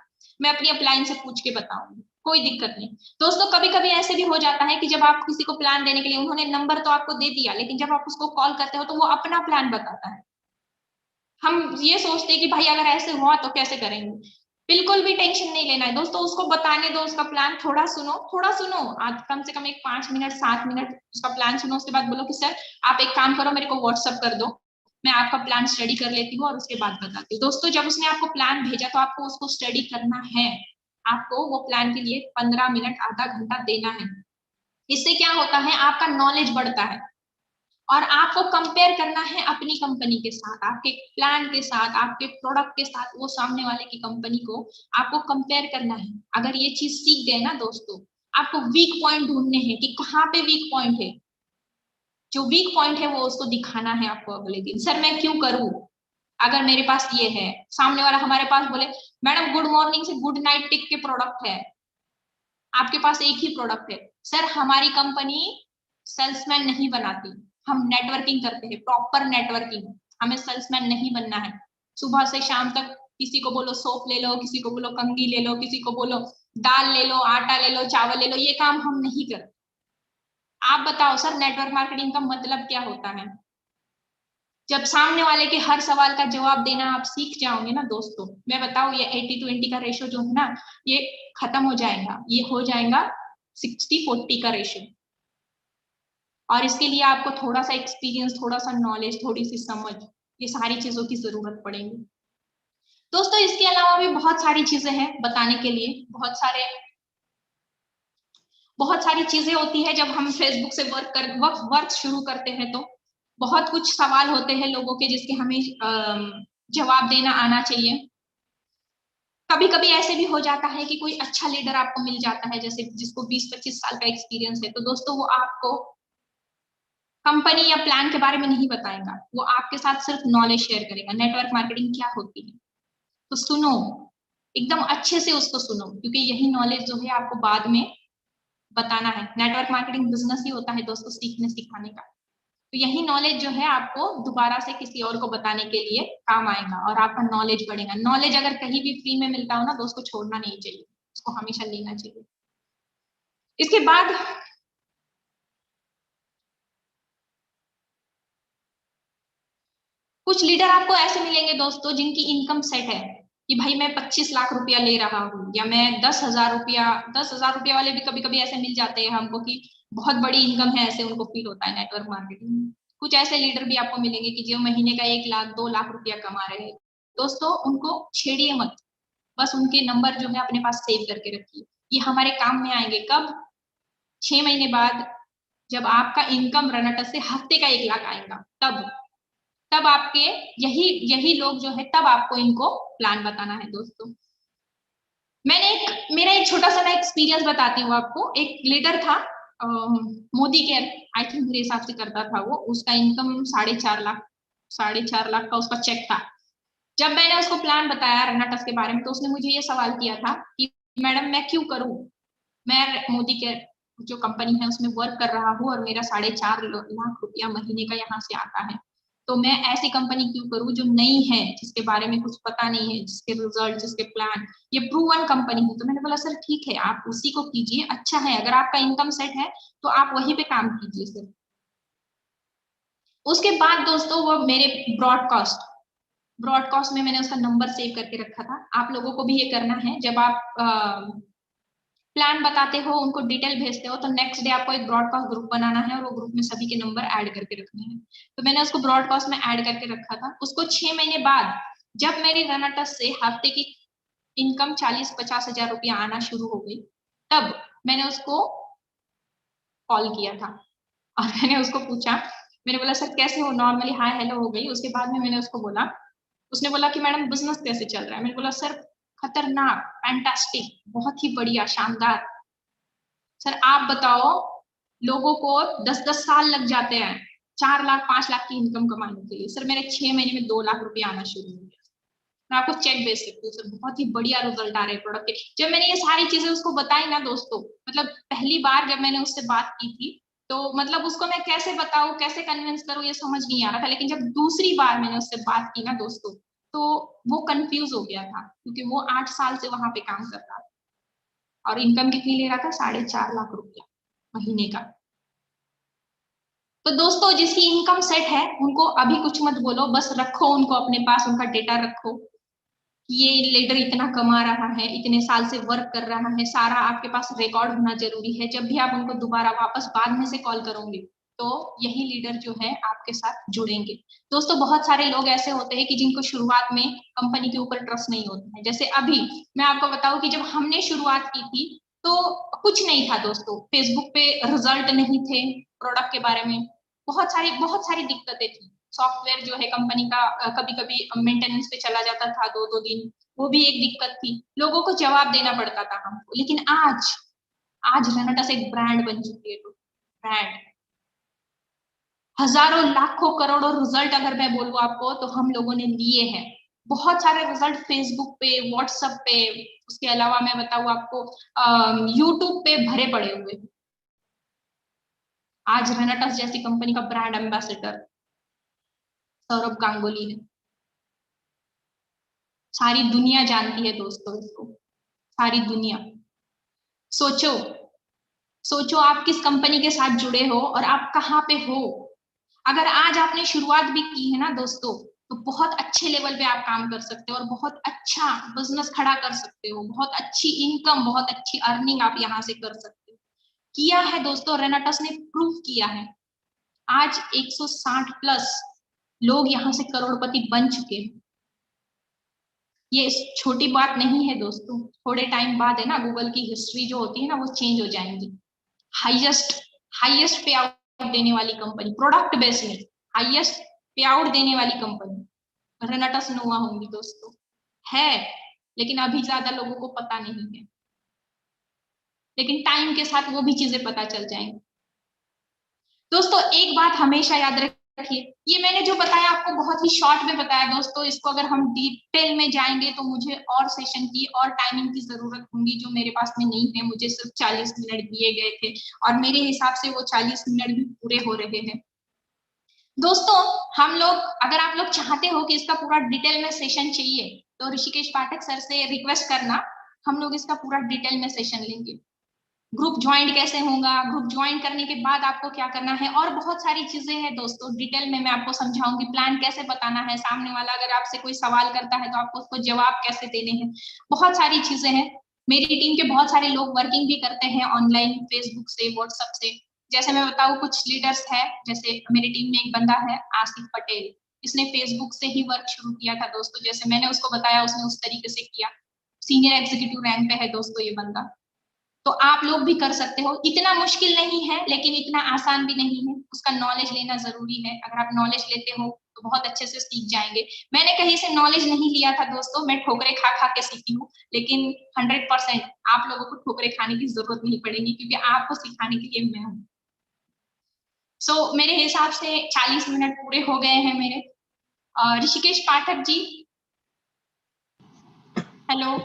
मैं अपनी अपलाइन से पूछ के बताऊंगी, कोई दिक्कत नहीं। दोस्तों कभी कभी ऐसे भी हो जाता है कि जब आप किसी को प्लान देने के लिए, उन्होंने नंबर तो आपको दे दिया, लेकिन जब आप उसको कॉल करते हो तो वो अपना प्लान बताता है। हम ये सोचते हैं कि भाई अगर ऐसे हुआ तो कैसे करेंगे। बिल्कुल भी टेंशन नहीं लेना है दोस्तों, उसको बताने दो उसका प्लान, थोड़ा सुनो, थोड़ा सुनो, आज कम से कम एक 5 मिनट 7 मिनट उसका प्लान सुनो। उसके बाद बोलो कि सर आप एक काम करो, मेरे को व्हाट्सअप कर दो, मैं आपका प्लान स्टडी कर लेती हूँ और उसके बाद बताती हूँ। दोस्तों जब उसने आपको प्लान भेजा तो आपको उसको स्टडी करना है, आपको वो प्लान के लिए 15 मिनट आधा घंटा देना है। इससे क्या होता है, आपका नॉलेज बढ़ता है और आपको कंपेयर करना है अपनी कंपनी के साथ, आपके प्लान के साथ, आपके प्रोडक्ट के साथ, वो सामने वाले की कंपनी को आपको कंपेयर करना है। अगर ये चीज सीख गए ना दोस्तों, आपको वीक पॉइंट ढूंढने हैं कि कहाँ पे वीक पॉइंट है। जो वीक पॉइंट है वो उसको दिखाना है आपको अगले दिन। सर मैं क्यों करूं, अगर मेरे पास ये है, सामने वाला हमारे पास बोले मैडम गुड मॉर्निंग से गुड नाइट टिक के प्रोडक्ट है, आपके पास एक ही प्रोडक्ट है। सर हमारी कंपनी सेल्समैन नहीं बनाती, हम नेटवर्किंग करते हैं, प्रॉपर नेटवर्किंग, हमें सेल्समैन नहीं बनना है। सुबह से शाम तक किसी को बोलो सोप ले लो, किसी को बोलो कंघी ले लो, किसी को बोलो दाल ले लो, आटा ले लो, चावल ले लो, ये काम हम नहीं करते। आप बताओ सर नेटवर्क मार्केटिंग का मतलब क्या होता है। जब सामने वाले के हर सवाल का जवाब देना आप सीख जाओगे ना दोस्तों, मैं बताऊं ये 80-20 का रेशियो जो है ना, ये खत्म हो जाएगा, ये हो जाएगा 60-40 का रेशियो। और इसके लिए आपको थोड़ा सा एक्सपीरियंस, थोड़ा सा नॉलेज, थोड़ी सी समझ, ये सारी चीजों की जरूरत पड़ेगी दोस्तों। इसके अलावा भी बहुत सारी चीजें हैं बताने के लिए, बहुत सारी चीजें होती है जब हम फेसबुक से वर्क शुरू करते हैं, तो बहुत कुछ सवाल होते हैं लोगों के जिसके हमें जवाब देना आना चाहिए। कभी कभी ऐसे भी हो जाता है कि कोई अच्छा लीडर आपको मिल जाता है, जैसे जिसको 20-25 साल का एक्सपीरियंस है, तो दोस्तों वो आपको कंपनी या प्लान के बारे में नहीं बताएगा, वो आपके साथ सिर्फ नॉलेज शेयर करेगा, नेटवर्क मार्केटिंग क्या होती है। तो सुनो, एकदम अच्छे से उसको सुनो, क्योंकि यही नॉलेज जो है आपको बाद में बताना है। नेटवर्क मार्केटिंग बिजनेस ही होता है दोस्तों, सीखने सिखाने का। तो यही नॉलेज जो है आपको दोबारा से किसी और को बताने के लिए काम आएगा और आपका नॉलेज बढ़ेगा। नॉलेज अगर कहीं भी फ्री में मिलता हो ना दोस्तों, छोड़ना नहीं चाहिए, उसको हमेशा लेना चाहिए। इसके बाद कुछ लीडर आपको ऐसे मिलेंगे दोस्तों जिनकी इनकम सेट है कि भाई मैं 25 लाख रुपया ले रहा हूँ, या मैं 10,000 रुपया वाले भी कभी कभी ऐसे मिल जाते हैं हमको कि बहुत बड़ी इनकम है, ऐसे उनको फील होता है नेटवर्क मार्केटिंग में। कुछ ऐसे लीडर भी आपको मिलेंगे कि जो महीने का 1 लाख 2 लाख रुपया कमा रहे हैं। दोस्तों उनको छेड़िए मत, बस उनके नंबर जो है अपने पास सेव करके रखिए। ये हमारे काम में आएंगे कब? 6 महीने बाद, जब आपका इनकम रनट से हफ्ते का 1 लाख आएगा, तब आपके यही यही लोग जो है, तब आपको इनको प्लान बताना है दोस्तों। मेरा एक छोटा सा मैं एक्सपीरियंस बताती हूँ आपको। एक लीडर था, मोदी केयर, आई थिंक मेरे हिसाब से करता था वो। उसका इनकम 4.5 लाख का उसका चेक था। जब मैंने उसको प्लान बताया रनाटस के बारे में, तो उसने मुझे ये सवाल किया था कि मैडम मैं क्यों करूं, मैं मोदी केयर जो कंपनी है उसमें वर्क कर रहा हूँ और मेरा 4.5 लाख रुपया महीने का यहाँ से आता है, तो मैं ऐसी कंपनी क्यों करूं जो नई है, जिसके बारे में कुछ पता नहीं है, जिसके रिजल्ट, जिसके प्लान, ये प्रूवन कंपनी है। तो मैंने बोला सर ठीक है, आप उसी को कीजिए, अच्छा है, अगर आपका इनकम सेट है तो आप वहीं पे काम कीजिए सर। उसके बाद दोस्तों वो मेरे ब्रॉडकास्ट में मैंने उसका नंबर सेव करके रखा था। आप लोगों को भी ये करना है, जब आप प्लान बताते हो, उनको डिटेल भेजते हो, तो नेक्स्ट डे आपको एक ब्रॉडकास्ट ग्रुप बनाना है और वो ग्रुप में सभी के नंबर ऐड करके रखने हैं। तो मैंने उसको ब्रॉडकास्ट में ऐड करके रखा था। उसको 6 महीने बाद जब मेरी रनटस से हफ्ते की इनकम 40-50 हजार रुपया आना शुरू हो गई, तब मैंने उसको कॉल किया था और मैंने उसको पूछा, मैंने बोला सर कैसे हो, नॉर्मली हाय हेलो हो गई। उसके बाद में मैंने उसको बोला, उसने बोला कि मैडम बिजनेस कैसे चल रहा है। मैंने बोला सर खतरनाक, फैंटास्टिक, बहुत ही बढ़िया, शानदार। सर आप बताओ, लोगों को 10-10 साल लग जाते हैं 4 लाख 5 लाख की इनकम कमाने के लिए, सर मेरे 6 महीने में 2 लाख रुपया आना शुरू हो गया। मैं आपको चेक भेज सकती हूँ सर, बहुत ही बढ़िया रिजल्ट आ रहे हैं प्रोडक्ट के। जब मैंने ये सारी चीजें उसको बताई ना दोस्तों, मतलब पहली बार जब मैंने उससे बात की थी, तो मतलब उसको मैं कैसे बताऊं, कैसे कन्विंस करूं, ये समझ नहीं आ रहा था। लेकिन जब दूसरी बार मैंने उससे बात की ना दोस्तों, तो वो कंफ्यूज हो गया था, क्योंकि वो 8 साल से वहां पे काम कर रहा था और इनकम कितनी ले रहा था, 4.5 लाख रुपया महीने का। तो दोस्तों जिसकी इनकम सेट है उनको अभी कुछ मत बोलो, बस रखो उनको अपने पास, उनका डेटा रखो। ये लीडर इतना कमा रहा है, इतने साल से वर्क कर रहा है, सारा आपके पास रिकॉर्ड होना जरूरी है। जब भी आप उनको दोबारा वापस बाद में से कॉल करोगे, तो यही लीडर जो है आपके साथ जुड़ेंगे। दोस्तों बहुत सारे लोग ऐसे होते हैं कि जिनको शुरुआत में कंपनी के ऊपर ट्रस्ट नहीं होता है। जैसे अभी मैं आपको बताऊं कि जब हमने शुरुआत की थी, तो कुछ नहीं था दोस्तों, फेसबुक पे रिजल्ट नहीं थे प्रोडक्ट के बारे में, बहुत सारी दिक्कतें थी। सॉफ्टवेयर जो है कंपनी का कभी कभी मेंटेनेंस पे चला जाता था 2-2 दिन, वो भी एक दिक्कत थी, लोगों को जवाब देना पड़ता था हमको। लेकिन आज रेनेटस एक ब्रांड बन चुकी है, ब्रांड, हजारों लाखों करोड़ों रिजल्ट अगर मैं बोलूं आपको, तो हम लोगों ने लिए हैं। बहुत सारे रिजल्ट फेसबुक पे, व्हाट्सएप पे, उसके अलावा मैं बताऊं आपको यूट्यूब पे भरे पड़े हुए। आज रेनेटस जैसी कंपनी का ब्रांड एम्बेसडर सौरभ गांगुली है, सारी दुनिया जानती है दोस्तों इसको, सारी दुनिया। सोचो, सोचो आप किस कंपनी के साथ जुड़े हो और आप कहाँ पे हो। अगर आज आपने शुरुआत भी की है ना दोस्तों, तो बहुत अच्छे लेवल पे आप काम कर सकते हो और बहुत अच्छा बिजनेस खड़ा कर सकते हो, बहुत अच्छी इनकम, बहुत अच्छी अर्निंग आप यहाँ से कर सकते हो। किया है दोस्तों, रेनेटस ने प्रूव किया है। आज 160 प्लस लोग यहाँ से करोड़पति बन चुके हैं। ये छोटी बात नहीं है दोस्तों, थोड़े टाइम बाद है ना, गूगल की हिस्ट्री जो होती है ना वो चेंज हो जाएंगी। हाईएस्ट हाईएस्ट पे आउट देने वाली कंपनी, प्रोडक्ट बेस में हाईएस्ट पे आउट देने वाली कंपनी, रेनाटा नोआ होंगी दोस्तों, है, लेकिन अभी ज्यादा लोगों को पता नहीं है, लेकिन टाइम के साथ वो भी चीजें पता चल जाएंगी। दोस्तों एक बात हमेशा याद रखिए, ये मैंने जो बताया आपको बहुत ही शॉर्ट में बताया दोस्तों, इसको अगर हम डिटेल में जाएंगे तो मुझे और सेशन की और टाइमिंग की जरूरत होगी, जो मेरे पास में नहीं है। मुझे सिर्फ 40 मिनट दिए गए थे और मेरे हिसाब से वो 40 मिनट भी पूरे हो रहे हैं। दोस्तों हम लोग, अगर आप लोग चाहते हो कि इसका पूरा डिटेल में सेशन चाहिए तो ऋषिकेश पाठक सर से रिक्वेस्ट करना, हम लोग इसका पूरा डिटेल में सेशन लेंगे। ग्रुप ज्वाइन कैसे होगा, ग्रुप ज्वाइन करने के बाद आपको क्या करना है, और बहुत सारी चीजें हैं दोस्तों, डिटेल में मैं आपको समझाऊंगी। प्लान कैसे बताना है, सामने वाला अगर आपसे कोई सवाल करता है तो आपको उसको जवाब कैसे देने हैं, बहुत सारी चीजें हैं। मेरी टीम के बहुत सारे लोग वर्किंग भी करते हैं ऑनलाइन, फेसबुक से, व्हाट्सएप से। जैसे मैं बताऊँ, कुछ लीडर्स है, जैसे मेरी टीम में एक बंदा है आसिफ पटेल, इसने फेसबुक से ही वर्क शुरू किया था दोस्तों। जैसे मैंने उसको बताया उसने उस तरीके से किया, सीनियर एग्जीक्यूटिव रैंक पे है दोस्तों ये बंदा। तो आप लोग भी कर सकते हो, इतना मुश्किल नहीं है लेकिन इतना आसान भी नहीं है, उसका नॉलेज लेना जरूरी है। अगर आप नॉलेज लेते हो तो बहुत अच्छे से सीख जाएंगे। मैंने कहीं से नॉलेज नहीं लिया था दोस्तों, मैं ठोकरे खा खा के सीखी हूँ, लेकिन 100% आप लोगों को ठोकरे खाने की जरूरत नहीं पड़ेगी, क्योंकि आपको सिखाने के लिए मैं हूँ। मेरे हिसाब से 40 मिनट पूरे हो गए हैं मेरे। ऋषिकेश पाठक जी, हेलो।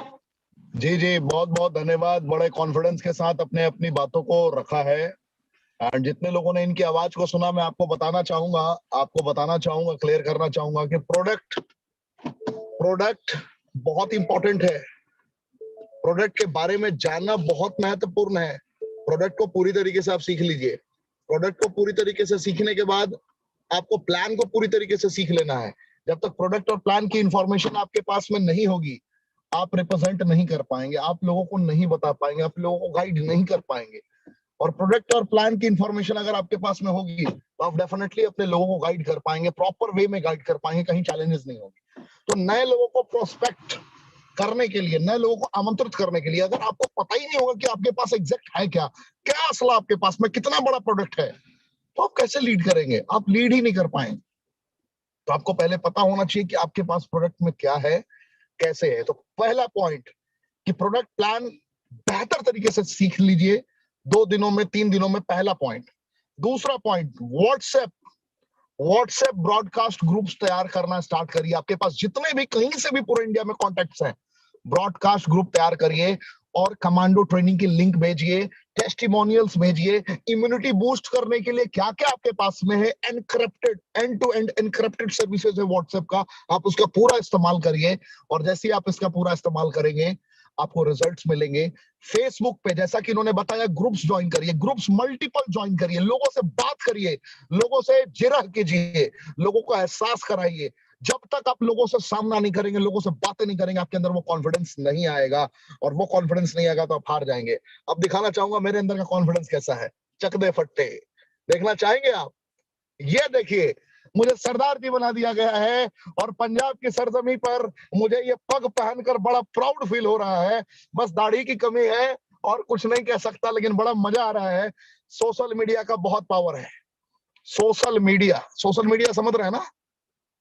जी जी, बहुत बहुत धन्यवाद। बड़े कॉन्फिडेंस के साथ अपने अपनी बातों को रखा है। एंड जितने लोगों ने इनकी आवाज को सुना, मैं आपको बताना चाहूंगा, क्लियर करना चाहूंगा कि प्रोडक्ट बहुत इंपॉर्टेंट है। प्रोडक्ट के बारे में जानना बहुत महत्वपूर्ण है। प्रोडक्ट को पूरी तरीके से आप सीख लीजिए। प्रोडक्ट को पूरी तरीके से सीखने के बाद आपको प्लान को पूरी तरीके से सीख लेना है। जब तक प्रोडक्ट और प्लान की इंफॉर्मेशन आपके पास में नहीं होगी, आप रिप्रेजेंट नहीं कर पाएंगे, आप लोगों को नहीं बता पाएंगे, आप लोगों को गाइड नहीं कर पाएंगे। और प्रोडक्ट और प्लान की इंफॉर्मेशन अगर आपके पास में होगी तो आप डेफिनेटली अपने लोगों को गाइड कर पाएंगे, प्रॉपर वे में गाइड कर पाएंगे, कहीं चैलेंजेस नहीं होगी। तो नए लोगों को प्रोस्पेक्ट करने के लिए, नए लोगों को आमंत्रित करने के लिए, अगर आपको पता ही नहीं होगा कि आपके पास एग्जैक्ट है क्या, क्या असला आपके पास में, कितना बड़ा प्रोडक्ट है, तो आप कैसे लीड करेंगे? आप लीड ही नहीं कर पाएंगे। तो आपको पहले पता होना चाहिए कि आपके पास प्रोडक्ट में क्या है, कैसे है। तो पहला पॉइंट कि प्रोडक्ट प्लान बेहतर तरीके से सीख लीजिए 2 दिनों में, 3 दिनों में, पहला पॉइंट। दूसरा पॉइंट, व्हाट्सएप ब्रॉडकास्ट ग्रुप्स तैयार करना स्टार्ट करिए। आपके पास जितने भी कहीं से भी पूरे इंडिया में कॉन्टेक्ट्स हैं, ब्रॉडकास्ट ग्रुप तैयार करिए और कमांडो ट्रेनिंग की लिंक भेजिए, टेस्टिमोनियल्स भेजिए। इम्यूनिटी बूस्ट करने के लिए क्या क्या आपके पास में है, encrypted, end to end encrypted services है व्हाट्सएप का, आप उसका पूरा इस्तेमाल करिए। और जैसे ही आप इसका पूरा इस्तेमाल करेंगे आपको रिजल्ट्स मिलेंगे। फेसबुक पे जैसा कि इन्होंने बताया, ग्रुप्स ज्वाइन करिए, ग्रुप्स मल्टीपल ज्वाइन करिए, लोगों से बात करिए, लोगों से जिरह कीजिए, लोगों को एहसास कराइए। जब तक आप लोगों से सामना नहीं करेंगे, लोगों से बातें नहीं करेंगे, आपके अंदर वो कॉन्फिडेंस नहीं आएगा, और वो कॉन्फिडेंस नहीं आएगा तो आप हार जाएंगे। अब दिखाना चाहूंगा मेरे अंदर का कॉन्फिडेंस कैसा है। चक दे फट्टे, देखना चाहेंगे आप? ये देखिए, मुझे सरदार जी बना दिया गया है और पंजाब की सरजमी पर मुझे ये पग पहनकर बड़ा प्राउड फील हो रहा है। बस दाढ़ी की कमी है और कुछ नहीं कह सकता, लेकिन बड़ा मजा आ रहा है। सोशल मीडिया का बहुत पावर है। सोशल मीडिया समझ रहे हैं ना?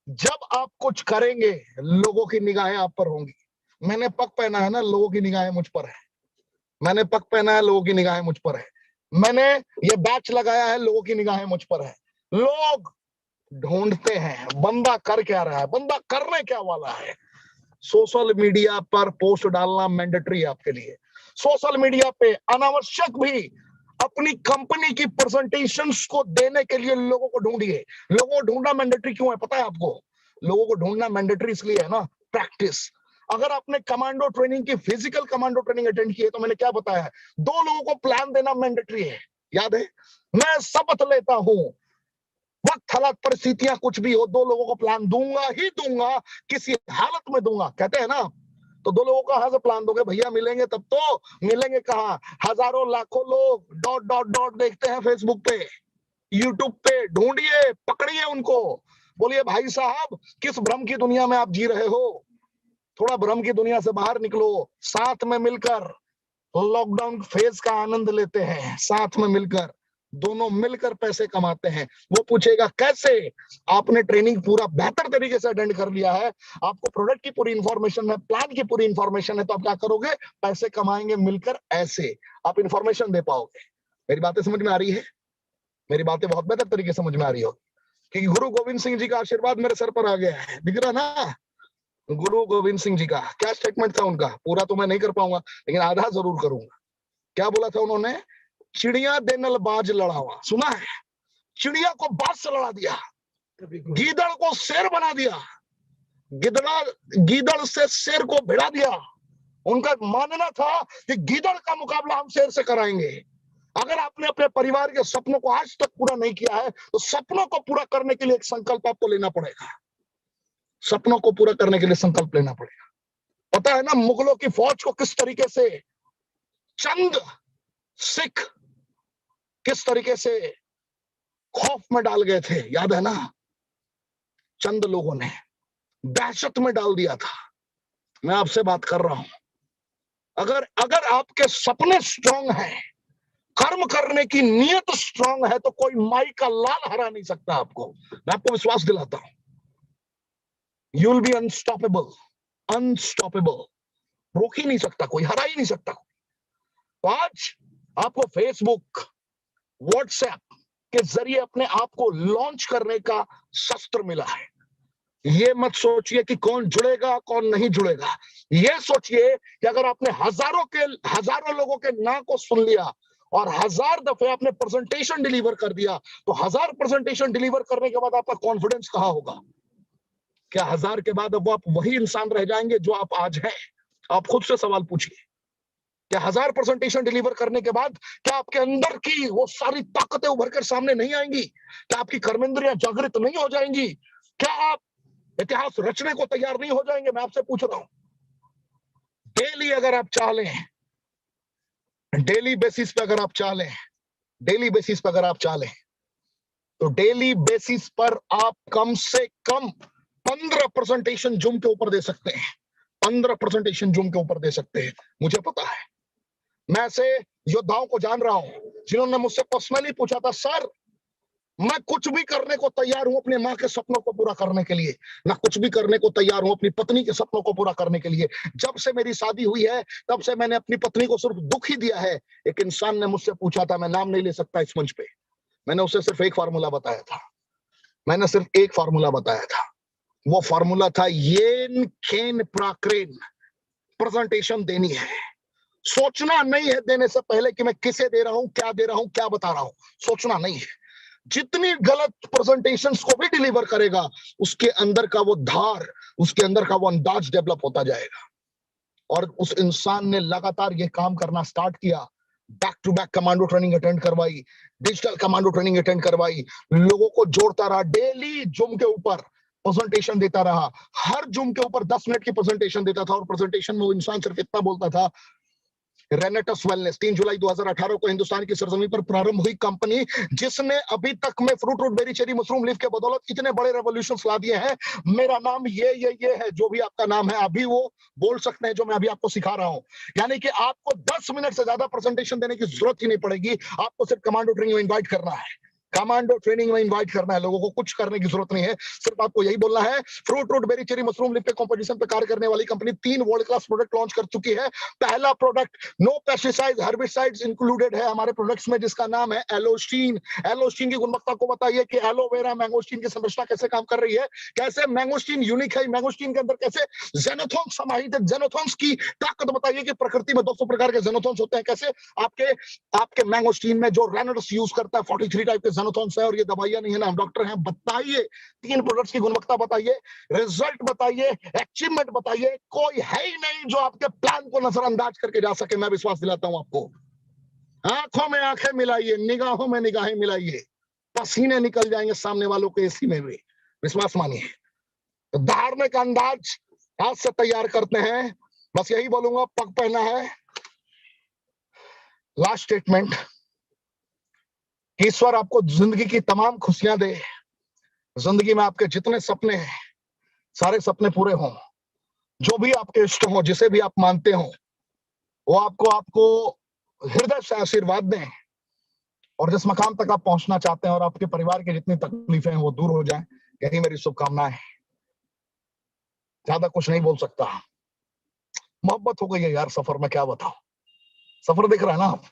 जब आप कुछ करेंगे, लोगों की निगाहें आप पर होंगी। मैंने पग पहना है ना, लोगों की निगाहें मुझ पर है। मैंने पग पहना है, लोगों की निगाहें मुझ पर है। मैंने ये बैच लगाया है, लोगों की निगाहें मुझ पर है। लोग ढूंढते हैं बंदा कर क्या रहा है, बंदा करने क्या वाला है। सोशल मीडिया पर पोस्ट डालना मैंडेटरी है आपके लिए। सोशल मीडिया पे अनावश्यक भी अपनी कंपनी की प्रेजेंटेशंस को देने के लिए लोगों को ढूंढिए। लोगों को ढूंढना मैंडेटरी क्यों है पता है आपको? लोगों को ढूंढना मैंडेटरी इसलिए है ना, प्रैक्टिस। अगर आपने कमांडो ट्रेनिंग की, फिजिकल कमांडो ट्रेनिंग अटेंड की है, तो मैंने क्या बताया है, 2 लोगों को प्लान देना मैंडेटरी है। याद है? मैं शपथ लेता हूं, वक्त हालात परिस्थितियां कुछ भी हो, 2 लोगों को प्लान दूंगा ही दूंगा, किसी हालत में दूंगा। कहते हैं ना, तो 2 लोगों का कहां से प्लान दोगे भैया? मिलेंगे तब तो, मिलेंगे कहां? हजारों लाखों लोग डॉट डॉट डॉट देखते हैं फेसबुक पे, यूट्यूब पे। ढूंढिए, पकड़िए उनको, बोलिए भाई साहब किस भ्रम की दुनिया में आप जी रहे हो? थोड़ा भ्रम की दुनिया से बाहर निकलो, साथ में मिलकर लॉकडाउन फेज का आनंद लेते हैं, साथ में मिलकर। दोनों मिलकर पैसे कमाते हैं। वो पूछेगा कैसे? आपने ट्रेनिंग पूरा बेहतर तरीके से अटेंड कर लिया है, आपको प्रोडक्ट की पूरी इंफॉर्मेशन है, प्लान की पूरी इंफॉर्मेशन है, तो आप क्या करोगे? पैसे कमाएंगे मिलकर, ऐसे आप इंफॉर्मेशन दे पाओगे। मेरी बातें समझ में आ रही है? मेरी बातें बहुत बेहतर तरीके से समझ में आ रही हो, क्योंकि गुरु गोविंद सिंह जी का आशीर्वाद मेरे सर पर आ गया है, दिख रहा ना? गुरु गोविंद सिंह जी का क्या स्टेटमेंट था उनका, पूरा तो मैं नहीं कर पाऊंगा लेकिन आधा जरूर करूंगा। क्या बोला था उन्होंने? चिड़िया देनल बाज लड़ावा, सुना है? चिड़िया को बाज से लड़ा दिया, गीदड़ को शेर बना दिया, गीदड़ से शेर को भिड़ा दिया। उनका मानना था कि गीदड़ का मुकाबला हम शेर से कराएंगे। अगर आपने अपने परिवार के सपनों को आज तक पूरा नहीं किया है तो सपनों को पूरा करने के लिए एक संकल्प आपको लेना पड़ेगा। सपनों को पूरा करने के लिए संकल्प लेना पड़ेगा। पता है ना मुगलों की फौज को किस तरीके से चंद सिख किस तरीके से खौफ में डाल गए थे, याद है ना? चंद लोगों ने दहशत में डाल दिया था। मैं आपसे बात कर रहा हूं, अगर अगर आपके सपने स्ट्रांग हैं, कर्म करने की नीयत स्ट्रांग है, तो कोई माई का लाल हरा नहीं सकता आपको। मैं आपको विश्वास दिलाता हूं, you will be unstoppable, unstoppable. रोक ही नहीं सकता कोई, हरा ही नहीं सकता कोई। तो आज आपको फेसबुक, व्हाट्सएप के जरिए अपने आप को लॉन्च करने का शस्त्र मिला है। ये मत सोचिए कि कौन जुड़ेगा कौन नहीं जुड़ेगा। ये सोचिए कि अगर आपने हजारों लोगों के नाम को सुन लिया और 1000 दफे आपने प्रेजेंटेशन डिलीवर कर दिया, तो 1000 प्रेजेंटेशन डिलीवर करने के बाद आपका कॉन्फिडेंस कहां होगा? क्या 1000 के बाद अब आप वही इंसान रह जाएंगे जो आप आज हैं? आप खुद से सवाल पूछिए, क्या 1000 प्रेजेंटेशन डिलीवर करने के बाद क्या आपके अंदर की वो सारी ताकतें उभर कर सामने नहीं आएंगी? क्या आपकी कर्मेंद्रियां जागृत नहीं हो जाएंगी? क्या आप इतिहास रचने को तैयार नहीं हो जाएंगे? मैं आपसे पूछ रहा हूं। डेली अगर आप चाह लें, डेली बेसिस पे अगर आप चाह लें, डेली बेसिस पर अगर आप चाह लें, तो डेली बेसिस पर आप कम से कम 15 प्रेजेंटेशन जूम के ऊपर दे सकते हैं। 15 प्रेजेंटेशन जूम के ऊपर दे सकते हैं, मुझे पता है। मैं ऐसे योद्धाओं को जान रहा हूं जिन्होंने मुझसे पर्सनली पूछा था, सर मैं कुछ भी करने को तैयार हूं अपने मां के सपनों को पूरा करने के लिए, मैं कुछ भी करने को तैयार हूं अपनी पत्नी के सपनों को पूरा करने के लिए। जब से मेरी शादी हुई है तब से मैंने अपनी पत्नी को सिर्फ दुख ही दिया है। एक इंसान ने मुझसे पूछा था, मैं नाम नहीं ले सकता इस मंच पे, मैंने उसे सिर्फ एक फार्मूला बताया था, मैंने सिर्फ एक फार्मूला बताया था। वो फार्मूला था येन खेन प्राक्रेन, प्रेजेंटेशन देनी है। सोचना नहीं है देने से पहले कि मैं किसे दे रहा हूं, क्या दे रहा हूं, क्या बता रहा हूं, सोचना नहीं है। जितनी गलत प्रेजेंटेशंस को भी डिलीवर करेगा, उसके अंदर का वो धार, उसके अंदर का वो अंदाज डेवलप होता जाएगा। और उस इंसान ने लगातार ये काम करना स्टार्ट किया। Back to back commando training attend करवाई, डिजिटल कमांडो ट्रेनिंग अटेंड करवाई, लोगों को जोड़ता रहा, डेली जूम के ऊपर प्रेजेंटेशन देता रहा। हर जूम के ऊपर 10 मिनट की प्रेजेंटेशन देता था और प्रेजेंटेशन में वो इंसान सिर्फ इतना बोलता था, रेनेटस वेलनेस 3 जुलाई 2018 को हिंदुस्तान की सरजमी पर प्रारंभ हुई कंपनी जिसने अभी तक में fruit root berry cherry mushroom leaf के बदौलत इतने बड़े रेवोल्यूशंस ला दिए हैं। मेरा नाम ये है, जो भी आपका नाम है अभी वो बोल सकते हैं जो मैं अभी आपको सिखा रहा हूं। यानी कि आपको 10 मिनट से ज्यादा प्रेजेंटेशन देने की जरूरत ही नहीं पड़ेगी, आपको सिर्फ कमांडो ट्रेनिंग में इन्वाइट करना है। कमांडो ट्रेनिंग में इनवाइट करना है लोगों को, कुछ करने की जरूरत नहीं है, सिर्फ आपको यही बोलना है। Fruit root berry cherry mushroom leaf के कंपोजिशन पे कार्य करने वाली company 3 world class product launch कर चुकी है। पहला product no pesticide herbicides included है हमारे प्रोडक्ट्स में, जिसका नाम है एलोस्टीन। एलोस्टीन की गुणवत्ता को बताइए कि एलोवेरा मैंगोस्टीन की संरचना कैसे काम कर रही है, कैसे मैंगोस्टीन यूनिक है, मैंगोस्टीन के अंदर कैसे जेनोथॉन्स समाहित है, जेनोथॉन्स की ताकत बताइए कि प्रकृति में 200 प्रकार के जेनोथॉन्स होते हैं, कैसे आपके मैंगोस्टीन में जो रेनॉल्ड्स यूज करता है 43 टाइप के जेनोथॉन्स है, और ये दवाइयां नहीं है ना, हम डॉक्टर हैं। बताइए 3 प्रोडक्ट्स की गुणवत्ता बताइए, रिजल्ट बताइए, अचीवमेंट बताइए। कोई है ही नहीं जो आपके प्लान को नजरअंदाज करके जा सके। मैं विश्वास दिलाता हूं आपको, आंखों में आंखें मिलाइए, निगाहों में निगाहें मिलाइए, पसीने निकल जाएंगे सामने वालों के एसी में भी, विश्वास मानिए। तो धारने का अंदाज आज से तैयार करते हैं। बस यही बोलूंगा, पग पहना है। लास्ट स्टेटमेंट, ईश्वर आपको जिंदगी की तमाम खुशियां दे, जिंदगी में आपके जितने सपने हैं सारे सपने पूरे हों, जो भी आपके इष्ट हो, जिसे भी आप मानते हो, वो आपको हृदय से आशीर्वाद दें और जिस मकाम तक आप पहुंचना चाहते हैं और आपके परिवार की जितनी तकलीफें हैं वो दूर हो जाएं, यही मेरी शुभकामनाएं। ज्यादा कुछ नहीं बोल सकता। मोहब्बत हो गई है यार सफर में, क्या बताओ। सफर दिख रहा है ना आप,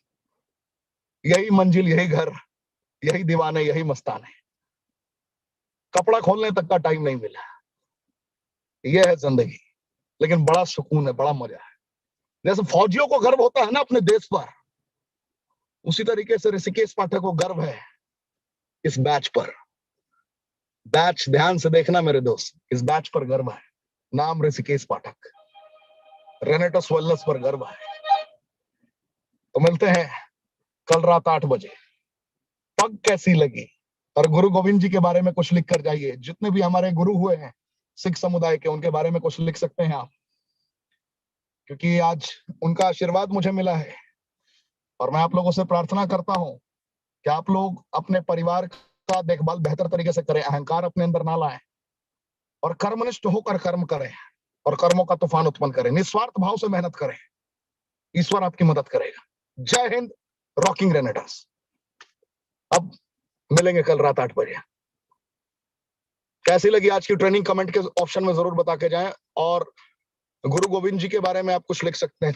यही मंजिल, यही घर, यही दीवाने, यही मस्ताने। कपड़ा खोलने तक का टाइम नहीं मिला। यह है जिंदगी, लेकिन बड़ा सुकून है, बड़ा मजा है। जैसे फौजियों को गर्व होता है ना अपने देश पर, उसी तरीके से ऋषिकेश पाठक को गर्व है इस बैच पर। बैच ध्यान से देखना मेरे दोस्त, इस बैच पर गर्व है। नाम ऋषिकेश पाठक, रेनेटस वेलनेस पर गर्व है। तो मिलते हैं कल रात 8 बजे। पग कैसी लगी, और गुरु गोविंद जी के बारे में कुछ लिख कर जाइए। जितने भी हमारे गुरु हुए हैं सिख समुदाय के, उनके बारे में कुछ लिख सकते हैं आप, क्योंकि आज उनका आशीर्वाद मुझे मिला है। और मैं आप लोगों से प्रार्थना करता हूं कि आप लोग अपने परिवार का देखभाल बेहतर तरीके से करें, अहंकार अपने अंदर ना लाएं, और कर्मनिष्ठ होकर कर्म करें, और कर्मों का तूफान उत्पन्न करें। निस्वार्थ भाव से मेहनत करें, ईश्वर आपकी मदद करेगा। जय हिंद, रॉकिंग रेनेटास। अब मिलेंगे कल रात 8 बजे। कैसी लगी आज की ट्रेनिंग, कमेंट के ऑप्शन में जरूर बता के जाएं। और गुरु गोविंद जी के बारे में आप कुछ लिख सकते हैं।